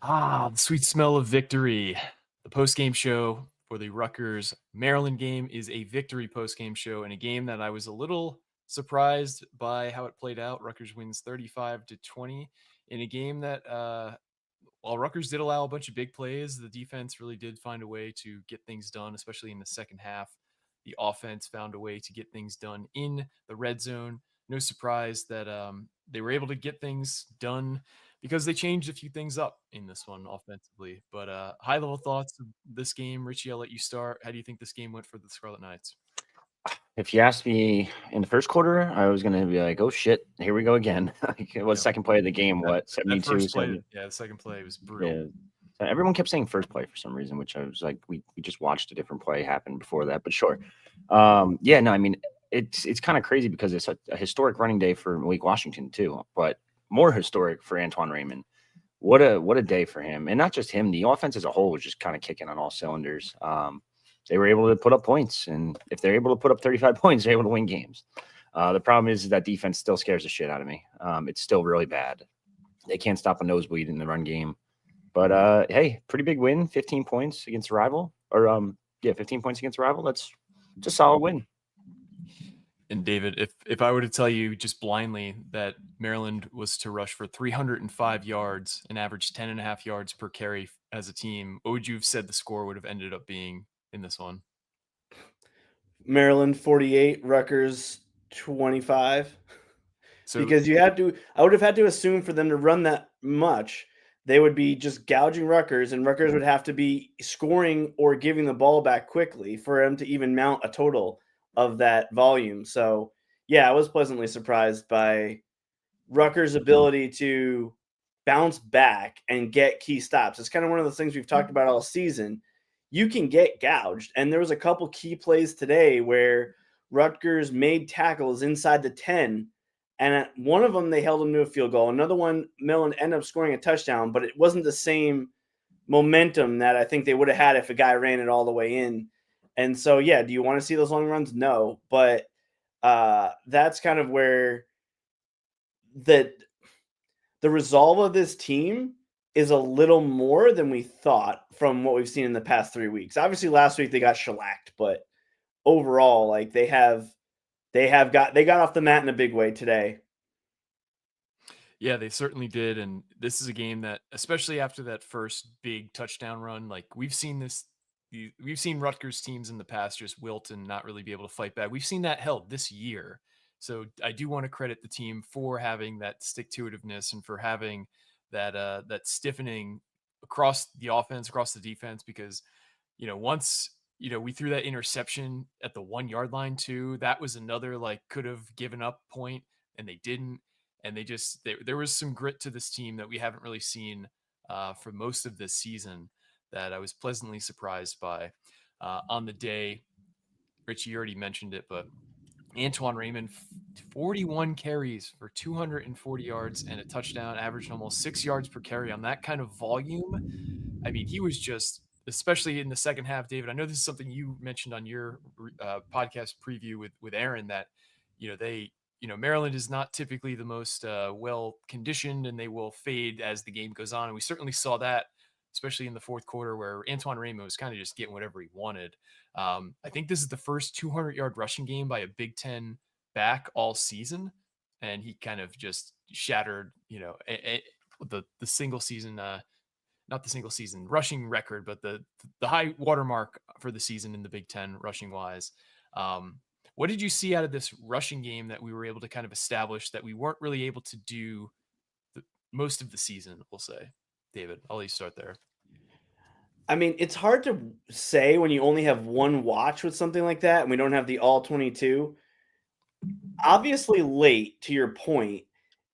The sweet smell of victory. The post-game show for the Rutgers Maryland game is a victory post-game show in a game that I was a little surprised by how it played out. Rutgers wins 35-20 in a game that, while Rutgers did allow a bunch of big plays, the defense really did find a way to get things done, especially in the second half. The offense found a way to get things done in the red zone. No surprise that they were able to get things done because they changed a few things up in this one offensively. But high-level thoughts of this game, Richie, I'll let you start. How do you think this game went for the Scarlet Knights? If you asked me in the first quarter, I was going to be like, oh, shit, here we go again. It was second play of the game, That 72, first play, 70. the second play was brutal. Yeah. So everyone kept saying first play for some reason, which I was like, we just watched a different play happen before that, but sure. I mean, it's kind of crazy because it's a historic running day for Malik Washington too, but more historic for Antoine Raymond. What a day for him. And not just him, the offense as a whole was just kind of kicking on all cylinders. They were able to put up points, and if they're able to put up 35 points, they're able to win games. The problem is that defense still scares the shit out of me. It's still really bad. They can't stop a nosebleed in the run game. But hey, pretty big win, 15 points against a rival, or 15 points against a rival. That's just a solid win. And David, if I were to tell you just blindly that Maryland was to rush for 305 yards and average 10.5 yards per carry as a team, what would you have said the score would have ended up being in this one? Maryland 48, Rutgers 25. So Because I would have had to assume for them to run that much, they would be just gouging Rutgers, and Rutgers would have to be scoring or giving the ball back quickly for them to even mount a total of that volume. So, yeah, I was pleasantly surprised by Rutgers' ability to bounce back and get key stops. It's kind of one of those things we've talked about all season. You can get gouged, and there was a couple key plays today where Rutgers made tackles inside the 10, and at one of them they held them to a field goal. Another one, Maryland ended up scoring a touchdown, but it wasn't the same momentum that I think they would have had if a guy ran it all the way in. And so, yeah, do you want to see those long runs? No, but that's kind of where the resolve of this team is a little more than we thought from what we've seen in the past 3 weeks. Obviously, last week they got shellacked, but overall, like they got off the mat in a big way today. Yeah, they certainly did. And this is a game that, especially after that first big touchdown run, like we've seen Rutgers teams in the past just wilt and not really be able to fight back. We've seen that held this year. So I do want to credit the team for having that stick-to-itiveness and for having that stiffening across the offense, across the defense, because once we threw that interception at the 1 yard line too, that was another like could have given up point, and they didn't. And there was some grit to this team that we haven't really seen for most of this season that I was pleasantly surprised by. On the day, Richie, you already mentioned it, but Antoine Raymond, 41 carries for 240 yards and a touchdown, averaged almost 6 yards per carry on that kind of volume. I mean, he was just, especially in the second half, David, I know this is something you mentioned on your podcast preview with Aaron, that, Maryland is not typically the most well conditioned, and they will fade as the game goes on. And we certainly saw that, especially in the fourth quarter, where Antoine Raymond was kind of just getting whatever he wanted. I think this is the first 200-yard rushing game by a Big Ten back all season, and he kind of just shattered, the single season, not the single season rushing record, but the high watermark for the season in the Big Ten rushing wise. What did you see out of this rushing game that we were able to kind of establish that we weren't really able to do most of the season, we'll say? David, I'll let you start there. I mean, it's hard to say when you only have one watch with something like that, and we don't have the all 22. Obviously, late, to your point,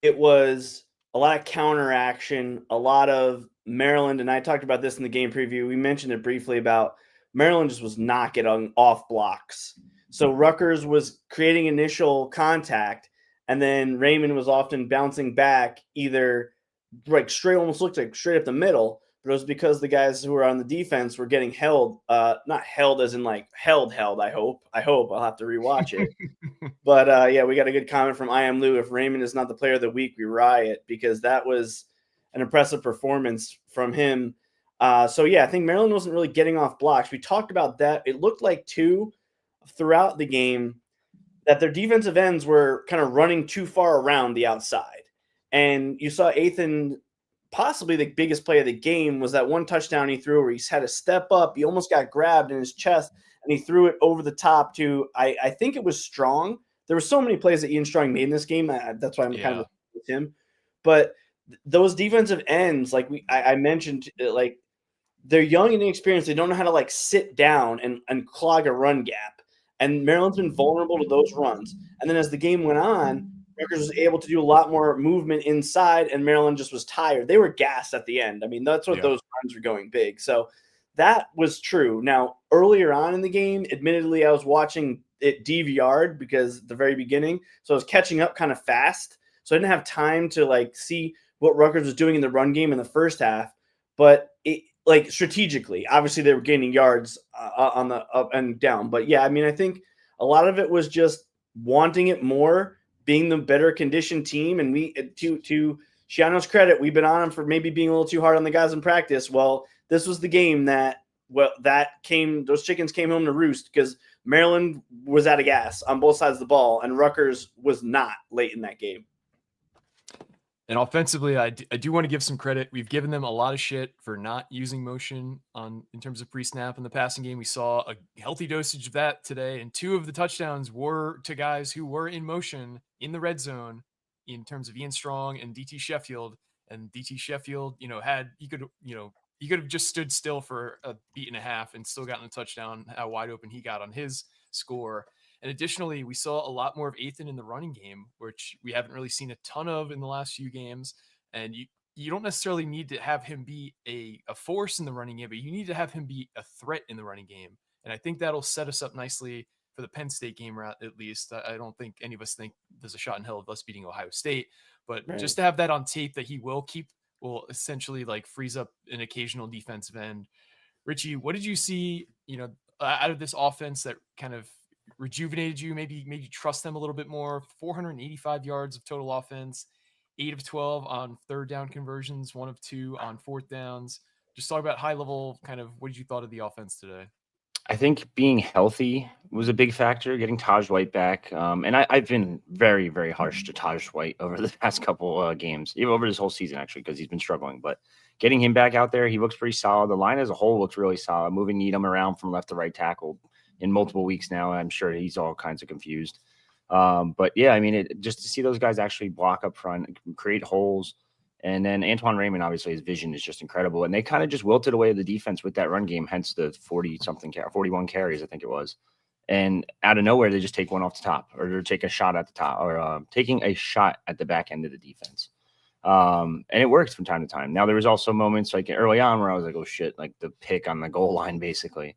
it was a lot of counter action, a lot of Maryland, and I talked about this in the game preview. We mentioned it briefly about Maryland just was not getting off blocks. So Rutgers was creating initial contact, and then Raymond was often bouncing back either like almost looked like straight up the middle, but it was because the guys who were on the defense were getting held, not held as in like held. I hope I'll have to rewatch it. But yeah, we got a good comment from I Am Lou. If Raymond is not the player of the week, we riot, because that was an impressive performance from him. So yeah, I think Maryland wasn't really getting off blocks. We talked about that. It looked like too throughout the game that their defensive ends were kind of running too far around the outside. And you saw Ethan, possibly the biggest play of the game was that one touchdown he threw where he had to step up. He almost got grabbed in his chest and he threw it over the top to, I think it was Strong. There were so many plays that Ian Strong made in this game. That's why I'm kind of with him. But those defensive ends, like I mentioned, like they're young and inexperienced. They don't know how to like sit down and clog a run gap. And Maryland's been vulnerable to those runs. And then as the game went on, Rutgers was able to do a lot more movement inside, and Maryland just was tired. They were gassed at the end. I mean, that's what those runs were going big. So that was true. Now, earlier on in the game, admittedly, I was watching it DVR'd because at the very beginning, so I was catching up kind of fast. So I didn't have time to like see what Rutgers was doing in the run game in the first half. But it, like strategically, obviously they were gaining yards on the up and down. But yeah, I mean, I think a lot of it was just wanting it more, being the better conditioned team. And we, to Schiano's credit, we've been on him for maybe being a little too hard on the guys in practice. Well, this was the game that those chickens came home to roost because Maryland was out of gas on both sides of the ball, and Rutgers was not late in that game. And offensively, I do want to give some credit. We've given them a lot of shit for not using motion in terms of pre-snap in the passing game. We saw a healthy dosage of that today, and 2 of the touchdowns were to guys who were in motion in the red zone in terms of Ian Strong and DT Sheffield. And DT Sheffield, he could have just stood still for a beat and a half and still gotten a touchdown, how wide open he got on his score. And additionally, we saw a lot more of Ethan in the running game, which we haven't really seen a ton of in the last few games. And you don't necessarily need to have him be a force in the running game, but you need to have him be a threat in the running game. And I think that'll set us up nicely for the Penn State game, at least. I don't think any of us think there's a shot in hell of us beating Ohio State, but just to have that on tape that he will essentially like freeze up an occasional defensive end. Richie, what did you see, out of this offense that kind of rejuvenated you, maybe made you trust them a little bit more? 485 yards of total offense, 8 of 12 on third down conversions, 1 of 2 on fourth downs. Just talk about high level, kind of what did you thought of the offense today? I think being healthy was a big factor, getting Taj White back. And I've been very, very harsh to Taj White over the past couple games, even over this whole season, actually, because he's been struggling. But getting him back out there, he looks pretty solid. The line as a whole looks really solid, moving Needham around from left to right tackle in multiple weeks now. I'm sure he's all kinds of confused. But yeah, I mean, just to see those guys actually block up front, create holes. And then Antoine Raymond, obviously, his vision is just incredible. And they kind of just wilted away the defense with that run game, hence the 41 carries, I think it was. And out of nowhere, they just take one off the top or take a shot at the top or taking a shot at the back end of the defense. And it works from time to time. Now, there was also moments like early on where I was like, oh, shit, like the pick on the goal line, basically.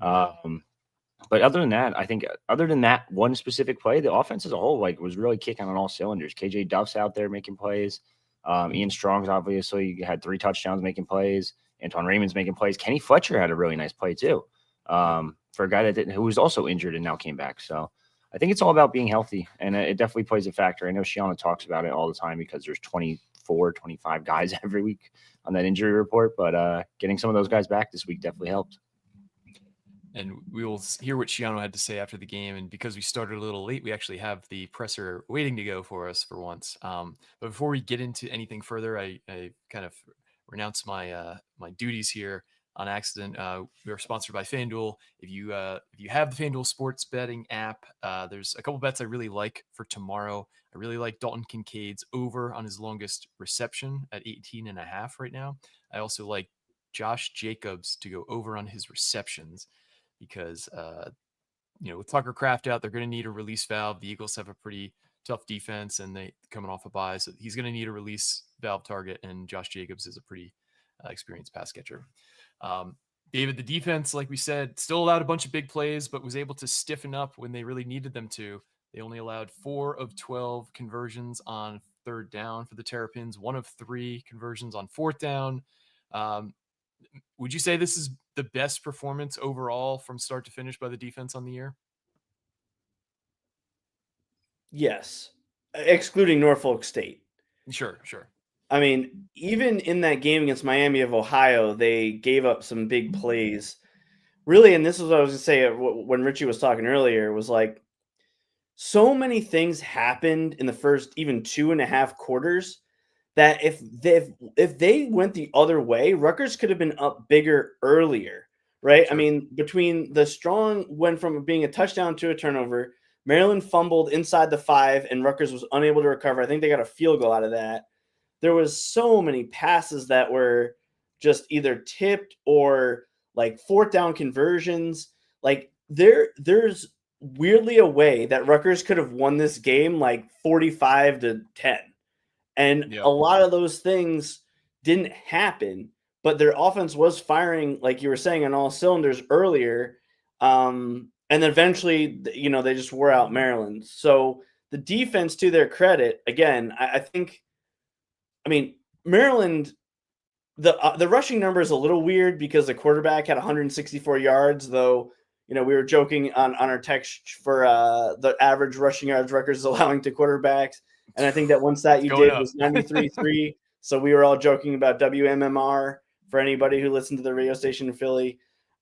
But other than that, I think other than that one specific play, the offense as a whole was really kicking on all cylinders. KJ Duff's out there making plays. Ian Strong's obviously had 3 touchdowns making plays. Antoine Raymond's making plays. Kenny Fletcher had a really nice play too, for a guy who was also injured and now came back. So I think it's all about being healthy, and it definitely plays a factor. I know Schiano talks about it all the time because there's 24, 25 guys every week on that injury report, but getting some of those guys back this week definitely helped. And we will hear what Schiano had to say after the game. And because we started a little late, we actually have the presser waiting to go for us for once. But before we get into anything further, I kind of renounce my my duties here on accident. We are sponsored by FanDuel. If you have the FanDuel sports betting app, there's a couple bets I really like for tomorrow. I really like Dalton Kincaid's over on his longest reception at 18.5 right now. I also like Josh Jacobs to go over on his receptions, because with Tucker Kraft out, they're going to need a release valve. The Eagles have a pretty tough defense, and they coming off a bye, so he's going to need a release valve target. And Josh Jacobs is a pretty experienced pass catcher. David, the defense, like we said, still allowed a bunch of big plays, but was able to stiffen up when they really needed them to. They only allowed 4 of 12 conversions on third down for the Terrapins, 1 of 3 conversions on fourth down. Would you say this is the best performance overall from start to finish by the defense on the year? Yes, excluding Norfolk State. Sure. I mean, even in that game against Miami of Ohio, they gave up some big plays. Really, and this is what I was going to say when Richie was talking earlier, was like so many things happened in the first even 2.5 quarters that if they went the other way, Rutgers could have been up bigger earlier, right? I Sure. mean, between the strong went from being a touchdown to a turnover, Maryland fumbled inside the 5, and Rutgers was unable to recover. I think they got a field goal out of that. There was so many passes that were just either tipped or like fourth down conversions. Like there's weirdly a way that Rutgers could have won this game like 45-10. And Yep. a lot of those things didn't happen, but their offense was firing, like you were saying, on all cylinders earlier. And then eventually, they just wore out Maryland. So the defense, to their credit, again, I think, I mean, Maryland, the rushing number is a little weird because the quarterback had 164 yards, though. We were joking on our text for the average rushing yards Rutgers is allowing to quarterbacks. And I think that one stat you Going did up. was 93.3. So we were all joking about WMMR for anybody who listened to the radio station in Philly.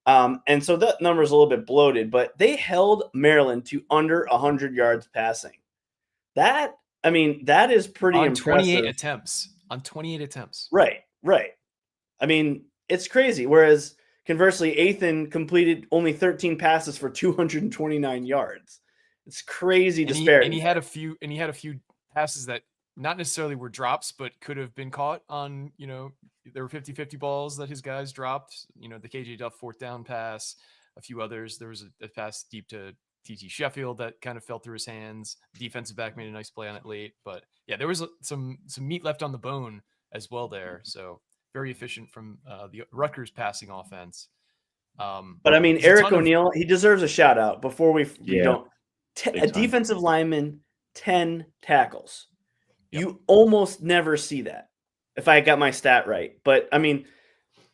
And so that number is a little bit bloated, but they held Maryland to under 100 yards passing. That is pretty On impressive. 28 attempts. On 28 attempts. Right. I mean, it's crazy. Whereas conversely, Athan completed only 13 passes for 229 yards. It's crazy disparity. And he had a few passes that not necessarily were drops, but could have been caught on, there were 50-50 balls that his guys dropped. The KJ Duff fourth down pass, a few others. There was a pass deep to TT Sheffield that kind of fell through his hands. Defensive back made a nice play on it late, but yeah, there was some meat left on the bone as well there. So very efficient from the Rutgers passing offense. But I mean, Eric O'Neill, he deserves a shout out before we don't. A defensive lineman, 10 tackles. Yep. You almost never see that, if I got my stat right. But I mean,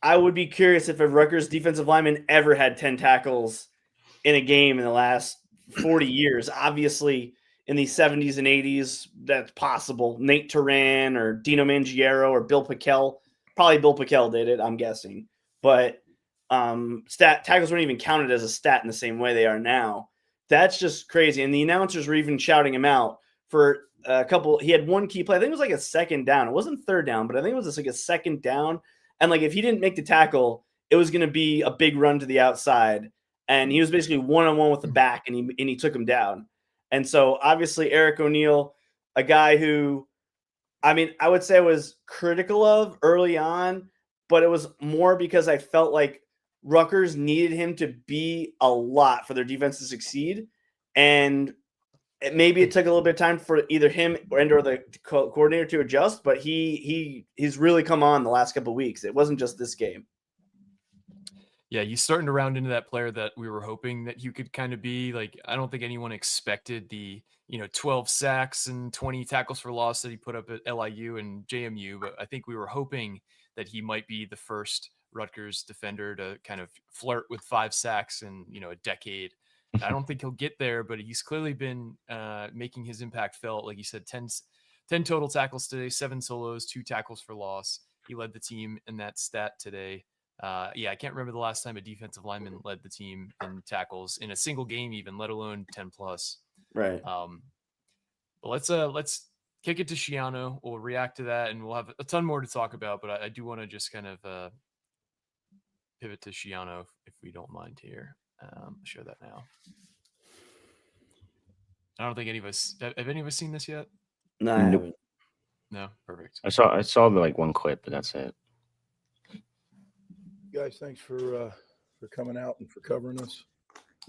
I would be curious if a Rutgers defensive lineman ever had 10 tackles in a game in the last 40 years. Obviously, in the 70s and 80s, that's possible. Nate Turan or Dino Mangiero or Bill Pickell. Probably Bill Pickell did it, I'm guessing. But tackles weren't even counted as a stat in the same way they are now. That's just crazy. And the announcers were even shouting him out for a couple. He had one key play. I think it was like a second down. It wasn't third down, but I think it was just like a second down. And like if he didn't make the tackle, it was going to be a big run to the outside. And he was basically one-on-one with the back, and he took him down. And so obviously Eric O'Neill, a guy who, I would say I was critical of early on, but it was more because I felt like Rutgers needed him to be a lot for their defense to succeed. And maybe it took a little bit of time for either him or the coordinator to adjust, but he's really come on the last couple of weeks. It wasn't just this game. Yeah, he's starting to round into that player that we were hoping that you could kind of be. Like, I don't think anyone expected the 12 sacks and 20 tackles for loss that he put up at LIU and JMU, but I think we were hoping that he might be the first Rutgers defender to kind of flirt with 5 sacks in a decade. I don't think he'll get there, but he's clearly been making his impact felt. Like you said, 10 total tackles today, 7 solos, 2 tackles for loss. He led the team in that stat today. I can't remember the last time a defensive lineman led the team in tackles in a single game, even let alone 10 plus. Right. But let's kick it to Schiano. We'll react to that, and we'll have a ton more to talk about. But I do want to just kind of pivot to Schiano if we don't mind here. Share that now. I don't think any of us have any of us seen this yet. No, I haven't. No, perfect. I saw the one clip, but that's it. Guys, thanks for coming out and for covering us.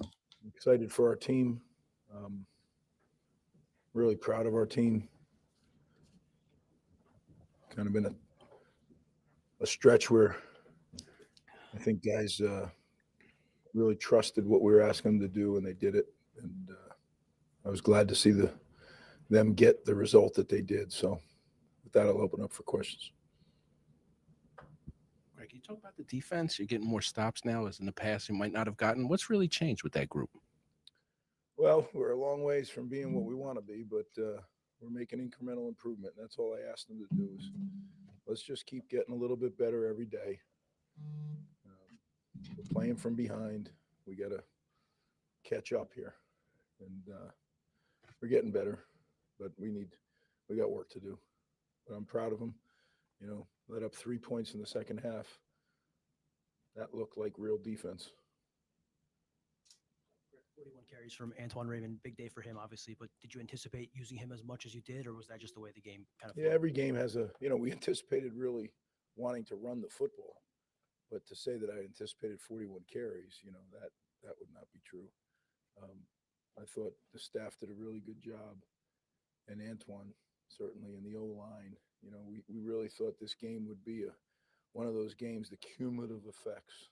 I'm excited for our team. Really proud of our team. Kind of been a stretch where I think guys really trusted what we were asking them to do, and they did it. And I was glad to see them get the result that they did. So with that, I'll open up for questions. Can you talk about the defense? You're getting more stops now, as in the past you might not have gotten. What's really changed with that group? Well, we're a long ways from being what we want to be, but we're making incremental improvement. And that's all I asked them to do is let's just keep getting a little bit better every day. We're playing from behind. We got to catch up here, and we're getting better, but we got work to do. But I'm proud of them. Let up 3 points in the second half. That looked like real defense. 41 carries from Antoine Raymond, big day for him, obviously. But did you anticipate using him as much as you did, or was that just the way the game kind of? Yeah, every game has we anticipated really wanting to run the football, but to say that I anticipated 41 carries, that would not be true. I thought the staff did a really good job, and Antoine certainly in the O-line. We really thought this game would be one of those games, the cumulative effects.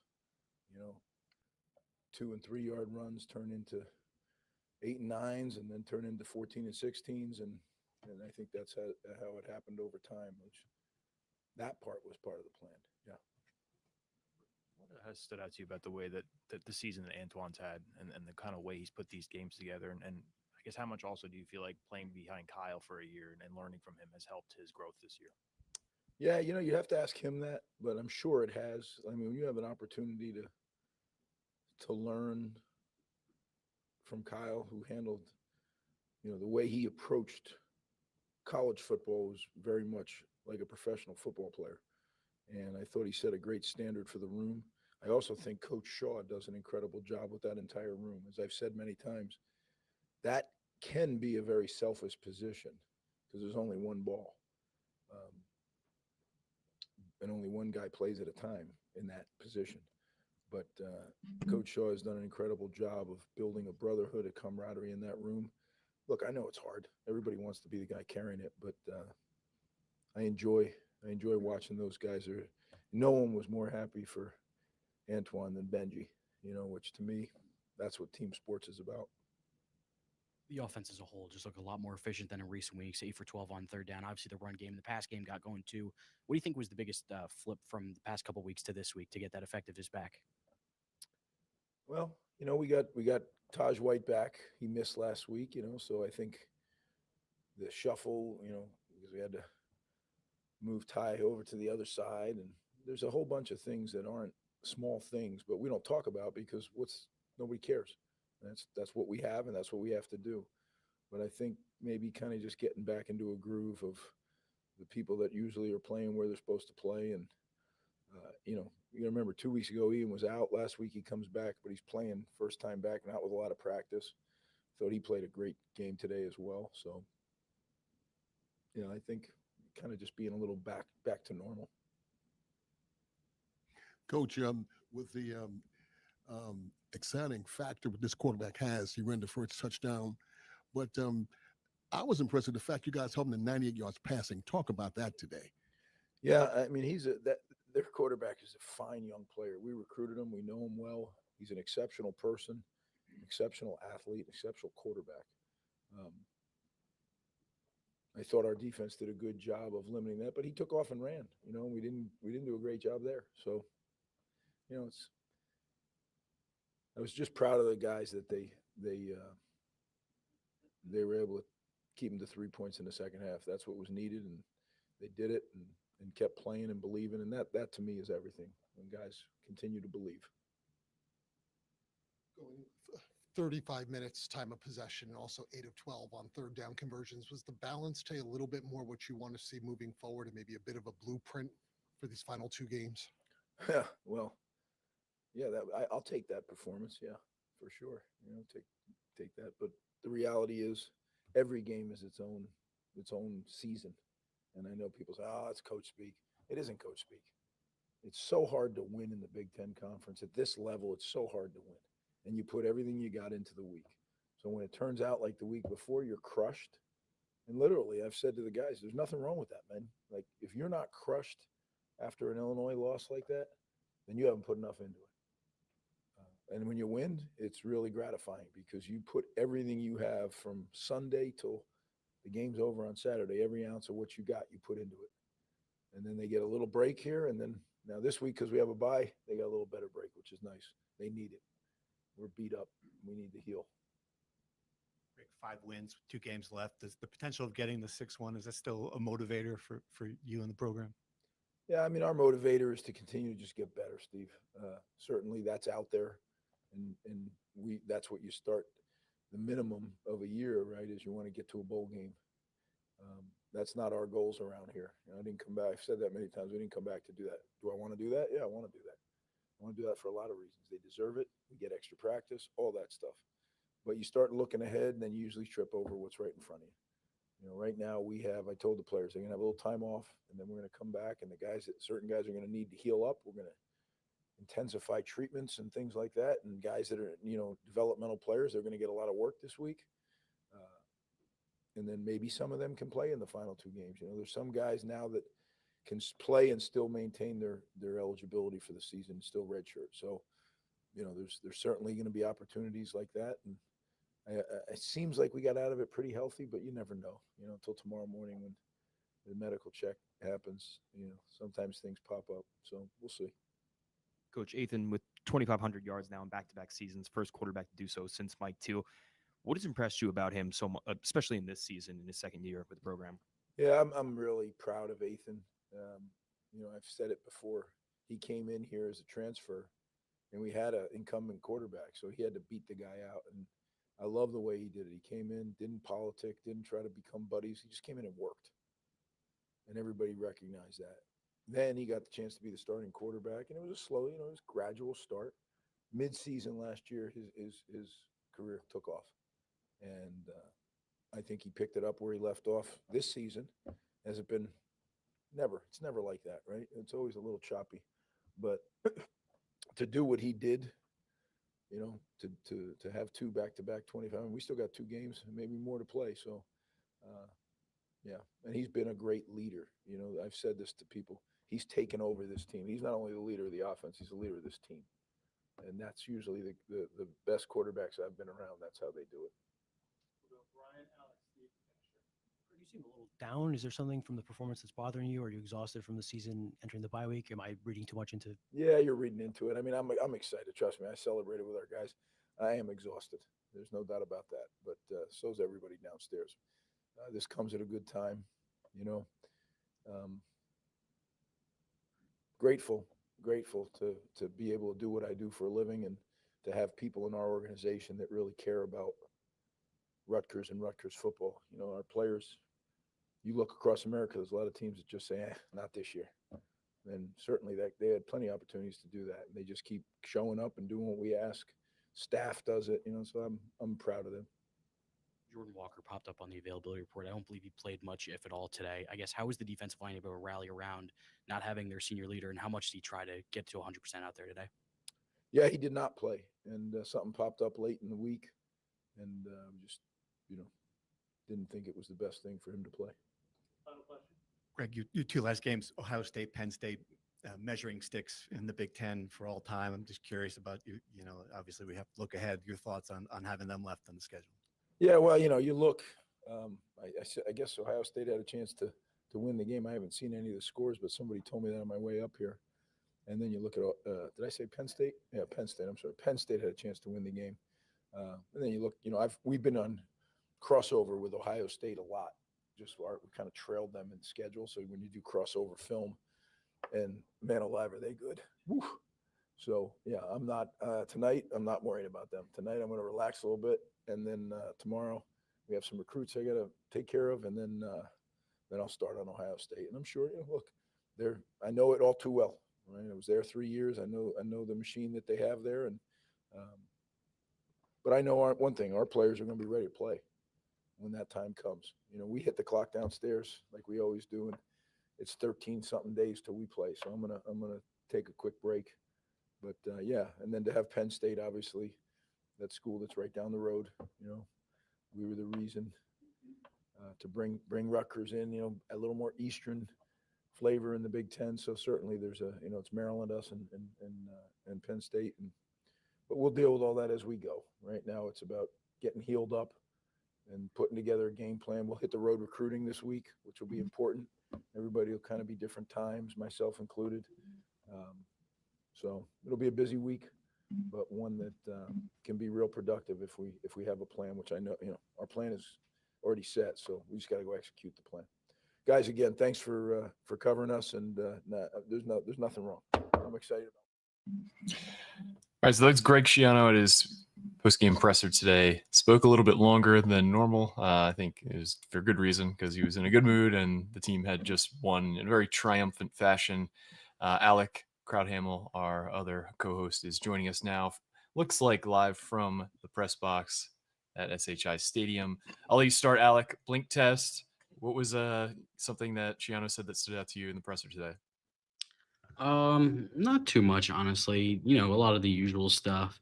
2 and 3 yard runs turn into 8 and 9s, and then turn into 14 and 16s, and I think that's how it happened over time. Which that part was part of the plan. Yeah. What has stood out to you about the way that the season that Antoine's had, and the kind of way he's put these games together, and I guess how much also do you feel like playing behind Kyle for a year and learning from him has helped his growth this year? Yeah, you have to ask him that, but I'm sure it has. I mean, when you have an opportunity to learn from Kyle, who handled, the way he approached college football was very much like a professional football player. And I thought he set a great standard for the room. I also think Coach Shaw does an incredible job with that entire room. As I've said many times, that can be a very selfish position because there's only one ball. And only one guy plays at a time in that position. But Coach Shaw has done an incredible job of building a brotherhood, a camaraderie in that room. Look, I know it's hard. Everybody wants to be the guy carrying it, but I enjoy watching those guys. No one was more happy for Antoine than Benji, which to me, that's what team sports is about. The offense as a whole just looked a lot more efficient than in recent weeks. 8 for 12 on third down. Obviously, the run game, the pass game got going too. What do you think was the biggest flip from the past couple of weeks to this week to get that effectiveness back? Well, we got Taj White back. He missed last week, so I think the shuffle, because we had to move Ty over to the other side, and there's a whole bunch of things that aren't small things, but we don't talk about because nobody cares. That's what we have, and that's what we have to do. But I think maybe kind of just getting back into a groove of the people that usually are playing where they're supposed to play. And, you remember 2 weeks ago, Ian was out. Last week he comes back, but he's playing first time back, not with a lot of practice. Thought he played a great game today as well. So, I think kind of just being a little back to normal. Coach, with the exciting factor what this quarterback has, he ran the first touchdown, but I was impressed with the fact you guys held him to 98 yards passing. Talk about that today. Yeah, I mean, their quarterback is a fine young player. We recruited him. We know him well. He's an exceptional person, exceptional athlete, exceptional quarterback. I thought our defense did a good job of limiting that, but he took off and ran. We didn't do a great job there. So, I was just proud of the guys that they were able to keep them to 3 points in the second half. That's what was needed, and they did it and kept playing and believing. And that to me is everything. When guys continue to believe. Going 35 minutes time of possession, and also 8 of 12 on third down conversions. Was the balance today a little bit more what you want to see moving forward, and maybe a bit of a blueprint for these final 2 games? Yeah, well, yeah, I'll take that performance. Yeah, for sure. Take that. But the reality is, every game is its own season. And I know people say, "Oh, it's coach speak." It isn't coach speak. It's so hard to win in the Big Ten Conference at this level. It's so hard to win, and you put everything you got into the week. So when it turns out like the week before, you're crushed. And literally, I've said to the guys, "There's nothing wrong with that, man. Like if you're not crushed after an Illinois loss like that, then you haven't put enough into it." And when you win, it's really gratifying because you put everything you have from Sunday till the game's over on Saturday, every ounce of what you got, you put into it. And then they get a little break here. And then now this week, because we have a bye, they got a little better break, which is nice. They need it. We're beat up. We need to heal. Rick, 5 wins, 2 games left. Is the potential of getting the 6-1, is that still a motivator for you and the program? Yeah, I mean, our motivator is to continue to just get better, Steve. Certainly that's out there. And that's what you start the minimum of a year, right? Is you want to get to a bowl game. That's not our goals around here. I didn't come back. I've said that many times. We didn't come back to do that. Do I want to do that? Yeah, I want to do that. I want to do that for a lot of reasons. They deserve it. We get extra practice, all that stuff. But you start looking ahead, and then you usually trip over what's right in front of you. Right now I told the players they're going to have a little time off, and then we're going to come back, and certain guys are going to need to heal up. We're going to intensify treatments and things like that. And guys that are, developmental players, they're going to get a lot of work this week. And then maybe some of them can play in the final 2 games. There's some guys now that can play and still maintain their eligibility for the season, still redshirt. So, there's certainly going to be opportunities like that. And it seems like we got out of it pretty healthy, but you never know, until tomorrow morning when the medical check happens. Sometimes things pop up. So we'll see. Coach Ethan, with 2,500 yards now in back-to-back seasons, first quarterback to do so since Mike too. What has impressed you about him so much, especially in this season, in his second year with the program? Yeah, I'm really proud of Ethan. I've said it before. He came in here as a transfer, and we had an incumbent quarterback, so he had to beat the guy out. And I love the way he did it. He came in, didn't politic, didn't try to become buddies. He just came in and worked, and everybody recognized that. Then he got the chance to be the starting quarterback, and it was a slow, it was a gradual start. Mid-season last year, his career took off, and I think he picked it up where he left off this season. Has it been? Never. It's never like that, right? It's always a little choppy, but to do what he did, to have 2 back-to-back 25, and we still got 2 games, maybe more to play. So, yeah, and he's been a great leader. I've said this to people. He's taken over this team. He's not only the leader of the offense, he's the leader of this team. And that's usually the best quarterbacks I've been around. That's how they do it. Brian, Alec, Steve, finisher. You seem a little down. Is there something from the performance that's bothering you? Are you exhausted from the season entering the bye week? Am I reading too much into it? Yeah, you're reading into it. I mean, I'm excited. Trust me. I celebrated with our guys. I am exhausted. There's no doubt about that. But so's everybody downstairs. This comes at a good time, Grateful to be able to do what I do for a living and to have people in our organization that really care about Rutgers and Rutgers football. Our players, you look across America, there's a lot of teams that just say, not this year. And certainly they had plenty of opportunities to do that. And they just keep showing up and doing what we ask. Staff does it, so I'm proud of them. Jordan Walker popped up on the availability report. I don't believe he played much, if at all, today. I guess, how is the defensive line able to rally around not having their senior leader, and how much did he try to get to 100% out there today? Yeah, he did not play, and something popped up late in the week, and just, didn't think it was the best thing for him to play. Final question. Greg, your 2 last games, Ohio State, Penn State, measuring sticks in the Big Ten for all time. I'm just curious about you. Obviously we have to look ahead. Your thoughts on having them left on the schedule? Yeah, well, you look. I guess Ohio State had a chance to win the game. I haven't seen any of the scores, but somebody told me that on my way up here. And then you look at, did I say Penn State? Yeah, Penn State. I'm sorry. Penn State had a chance to win the game. And then you look. We've been on crossover with Ohio State a lot. We kind of trailed them in schedule. So when you do crossover film, and man alive, are they good? Woo. So yeah, I'm not tonight. I'm not worried about them tonight. I'm going to relax a little bit, and then tomorrow we have some recruits I got to take care of, and then I'll start on Ohio State. And I'm sure, look, I know it all too well. Right, I was there 3 years. I know the machine that they have there, and but I know one thing: our players are going to be ready to play when that time comes. We hit the clock downstairs like we always do, and it's 13-something days till we play. So I'm gonna take a quick break. But yeah, and then to have Penn State, obviously, that school that's right down the road. We were the reason to bring Rutgers in. A little more Eastern flavor in the Big Ten. So certainly there's it's Maryland, us, and Penn State, but we'll deal with all that as we go. Right now, it's about getting healed up and putting together a game plan. We'll hit the road recruiting this week, which will be important. Everybody will kind of be different times, myself included. So it'll be a busy week, but one that can be real productive if we have a plan, which I know, our plan is already set. So we just got to go execute the plan. Guys, again, thanks for covering us, and there's nothing wrong. I'm excited about it. All right, so that's Greg Schiano at his post-game presser today. Spoke a little bit longer than normal. I think it was for good reason, because he was in a good mood and the team had just won in a very triumphant fashion. Alec Crouthamel, our other co-host, is joining us now. Looks like live from the press box at SHI Stadium. I'll let you start, Alec. Blink test. What was something that Schiano said that stood out to you in the presser today? Not too much, honestly. A lot of the usual stuff.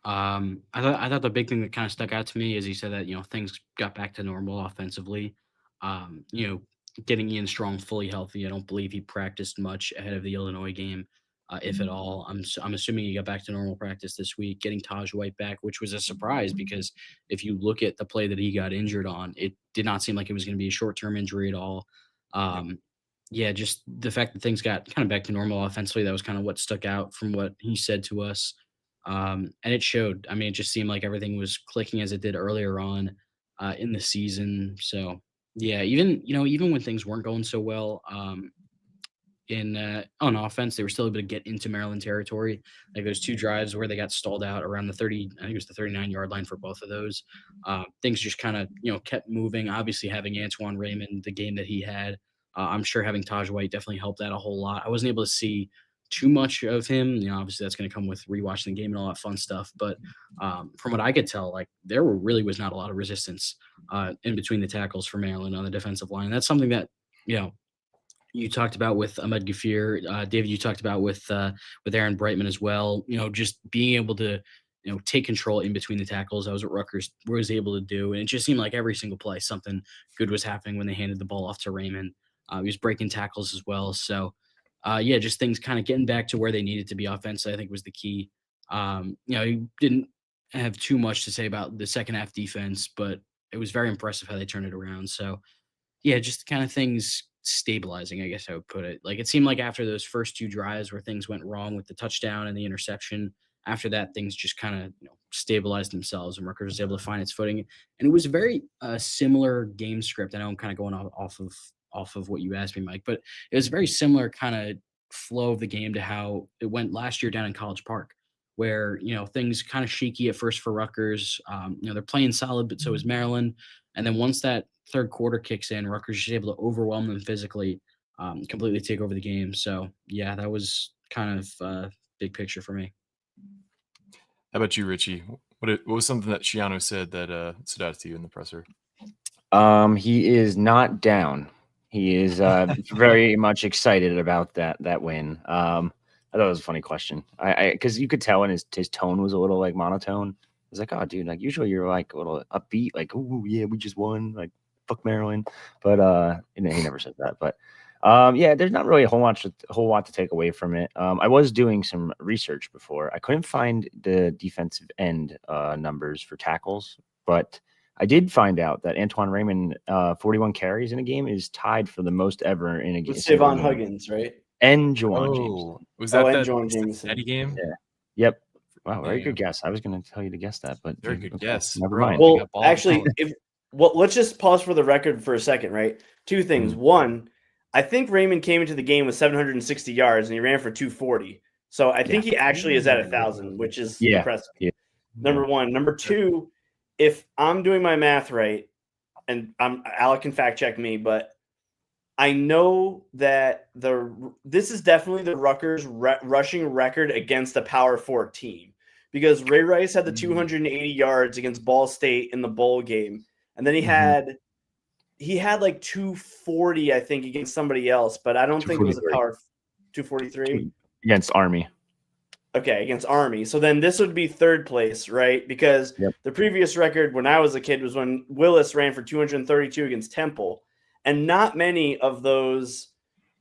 I thought the big thing that kind of stuck out to me is he said that things got back to normal offensively. Um, you know, Getting Ian Strong fully healthy. I don't believe he practiced much ahead of the Illinois game, if at all. I'm assuming he got back to normal practice this week. Getting Taj White back, which was a surprise because if you look at the play that he got injured on, it did not seem like it was going to be a short-term injury at all. Yeah, just the fact that things got kind of back to normal offensively, that was kind of what stuck out from what he said to us. And it showed. I mean, it just seemed like everything was clicking as it did earlier on in the season. So yeah, even when things weren't going so well on offense, they were still able to get into Maryland territory. Like those two drives where they got stalled out around the 30, I think it was the 39-yard line for both of those. Things just kind of kept moving. Obviously, having Antoine Raymond, the game that he had, I'm sure having Taj White definitely helped that a whole lot. I wasn't able to see too much of him. Obviously that's going to come with rewatching the game and all that fun stuff. But from what I could tell, like there really was not a lot of resistance in between the tackles for Maryland on the defensive line. And that's something that you talked about with Ahmed Gafir, David. You talked about with Aaron Brightman as well. Just being able to take control in between the tackles. That was what Rutgers was able to do, and it just seemed like every single play something good was happening when they handed the ball off to Raymond. He was breaking tackles as well. So. Just things kind of getting back to where they needed to be offensively, I think was the key. He didn't have too much to say about the second half defense, but it was very impressive how they turned it around. So, yeah, just kind of things stabilizing, I guess I would put it. Like it seemed like after those first two drives where things went wrong with the touchdown and the interception, after that things just kind of stabilized themselves and Rutgers was able to find its footing. And it was a very similar game script. I know I'm kind of going off of what you asked me, Mike, but it was a very similar kind of flow of the game to how it went last year down in College Park, where things kind of shaky at first for Rutgers. They're playing solid, but so is Maryland. And then once that third quarter kicks in, Rutgers is able to overwhelm them physically, completely take over the game. So yeah, that was kind of big picture for me. How about you, Richie? What was something that Schiano said that stood out to you in the presser? He is not down. He is very much excited about that win. I thought it was a funny question. Because you could tell when his tone was a little like monotone. I was like, oh, dude, like usually you're like a little upbeat, like, oh yeah, we just won, like fuck Maryland. But he never said that. But there's not really a whole lot to take away from it. I was doing some research before. I couldn't find the defensive end numbers for tackles, but I did find out that Antoine Raymond, 41 carries in a game, is tied for the most ever in a game. With Savon Huggins, right? And Juwan Jameson. Was that that Juwan Jameson Cincinnati game? Yeah. Yep. Wow, very good guess. I was going to tell you to guess that, but very good guess. Never Bro. mind. Well, actually, let's just pause for the record for a second, right? Two things. One, I think Raymond came into the game with 760 yards and he ran for 240. So I think he actually is at 1,000, which is impressive. Yeah. Number one. Number two, if I'm doing my math right, and Alec can fact check me, but I know that this is definitely the Rutgers rushing record against a Power 4 team, because Ray Rice had the 280 yards against Ball State in the bowl game, and then he had like 240, I think, against somebody else, but I don't think it was a Power 243 against Army. Okay, against Army. So then this would be third place, right? Because the previous record when I was a kid was when Willis ran for 232 against Temple. And not many of those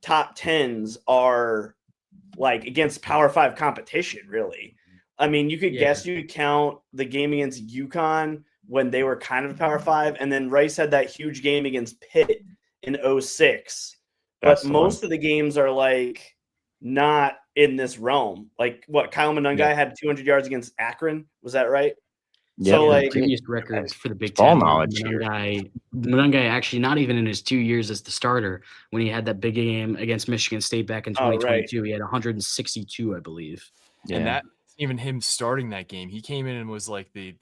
top 10s are like against Power 5 competition, really. I mean, you could guess you could count the game against UConn when they were kind of Power 5. And then Rice had that huge game against Pitt in 06. But most of the games are like not in this realm. Like what Kyle Monangai had 200 yards against Akron. Was that right? Yeah, So Yeah, the like, previous record for the Big ball Ten. knowledge here. Monangai actually not even in his 2 years as the starter when he had that big game against Michigan State back in Oh, right. 2022. He had 162, I believe. And Yeah. that even him starting that game, he came in and was like the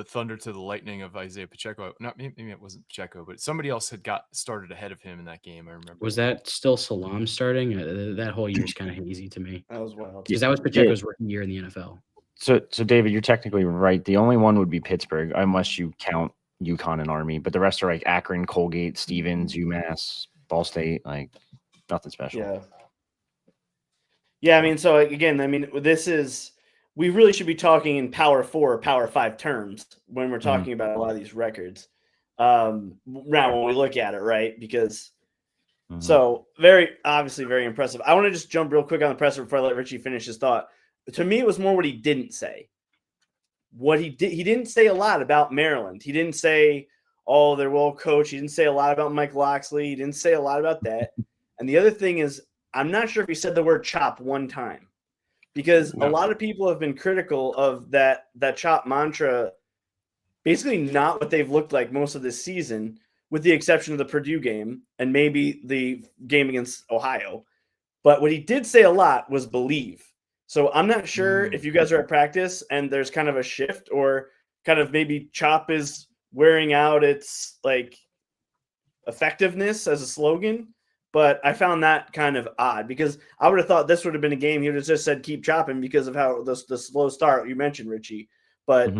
thunder to the lightning of Isaiah Pacheco. Not maybe it wasn't Pacheco, but somebody else had got started ahead of him in that game. I remember. Was that still Salam starting? That whole year is kind of hazy to me That was wild. because that was Pacheco's rookie year in the NFL. So David, you're technically right. The only one would be Pittsburgh, unless you count UConn and Army. But the rest are like Akron, Colgate, Stevens, UMass, Ball State. Like nothing special. Yeah. Yeah, I mean, so like, again, I mean, we really should be talking in Power 4 or Power 5 terms when we're talking about a lot of these records. Now when we look at it, right? Because so obviously very impressive. I want to just jump real quick on the presser before I let Richie finish his thought. To me, it was more what he didn't say. What he didn't say a lot about Maryland. He didn't say, oh, they're well coached. He didn't say a lot about Mike Loxley. He didn't say a lot about that. And the other thing is, I'm not sure if he said the word chop one time, because a lot of people have been critical of that chop mantra, basically not what they've looked like most of this season, with the exception of the Purdue game and maybe the game against Ohio. But what he did say a lot was believe. So I'm not sure if you guys are at practice and there's kind of a shift, or kind of maybe chop is wearing out its like effectiveness as a slogan. But I found that kind of odd, because I would have thought this would have been a game he would have just said keep chopping because of how the slow start you mentioned, Richie. But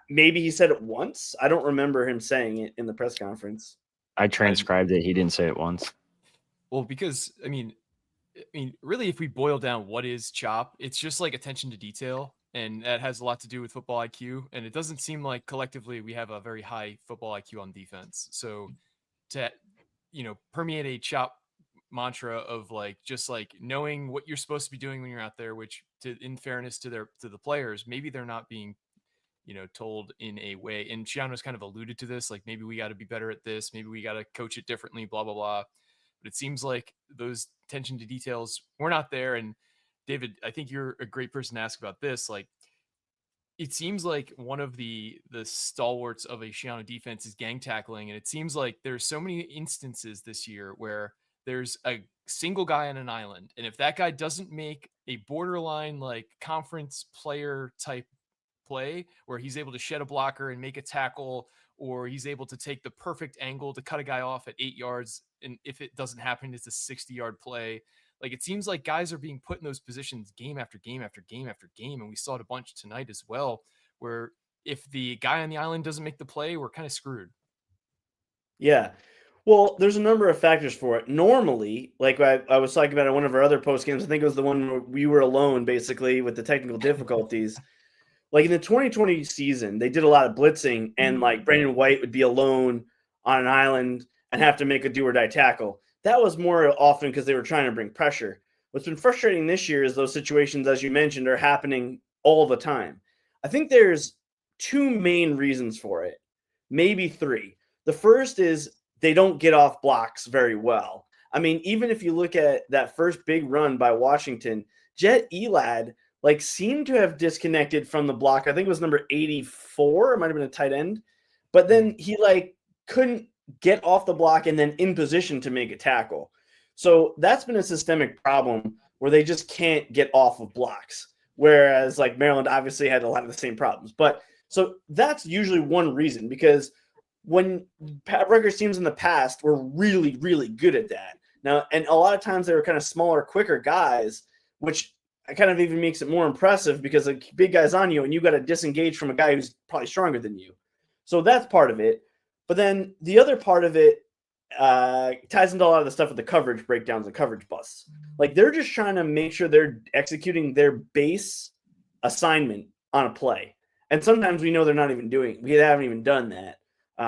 maybe he said it once. I don't remember him saying it in the press conference. I transcribed it. He didn't say it once. Well, because I mean, really, if we boil down what is chop, it's just like attention to detail, and that has a lot to do with football IQ. And it doesn't seem like collectively we have a very high football IQ on defense. So to permeate a chop mantra of like just like knowing what you're supposed to be doing when you're out there, which in fairness to the players, maybe they're not being told in a way. And Schiano's kind of alluded to this, like maybe we got to be better at this, maybe we got to coach it differently, blah blah blah. But it seems like those attention to details were not there. And David, I think you're a great person to ask about this. Like, it seems like one of the stalwarts of a Schiano defense is gang tackling. And it seems like there's so many instances this year where there's a single guy on an island. And if that guy doesn't make a borderline like conference player type play where he's able to shed a blocker and make a tackle, or he's able to take the perfect angle to cut a guy off at 8 yards, and if it doesn't happen, it's a 60-yard play. Like, it seems like guys are being put in those positions game after game after game after game, and we saw it a bunch tonight as well, where if the guy on the island doesn't make the play, we're kind of screwed. Yeah. Well, there's a number of factors for it. Normally, like I was talking about in one of our other post games, I think it was the one where we were alone basically with the technical difficulties. Like in the 2020 season, they did a lot of blitzing, and like Brandon White would be alone on an island and have to make a do or die tackle. That was more often because they were trying to bring pressure. What's been frustrating this year is those situations, as you mentioned, are happening all the time. I think there's two main reasons for it, maybe three. The first is they don't get off blocks very well. I mean, even if you look at that first big run by Washington, Jet Elad like seemed to have disconnected from the block. I think it was number 84. It might have been a tight end. But then he like couldn't get off the block and then in position to make a tackle. So that's been a systemic problem where they just can't get off of blocks. Whereas like Maryland obviously had a lot of the same problems. But so that's usually one reason, because when Rutgers teams in the past were really, really good at that. Now, and a lot of times they were kind of smaller, quicker guys, which kind of even makes it more impressive because a big guy's on you and you got to disengage from a guy who's probably stronger than you. So that's part of it. But then the other part of it ties into a lot of the stuff with the coverage breakdowns and coverage busts. Like they're just trying to make sure they're executing their base assignment on a play. And sometimes we know they're not even doing, we haven't even done that.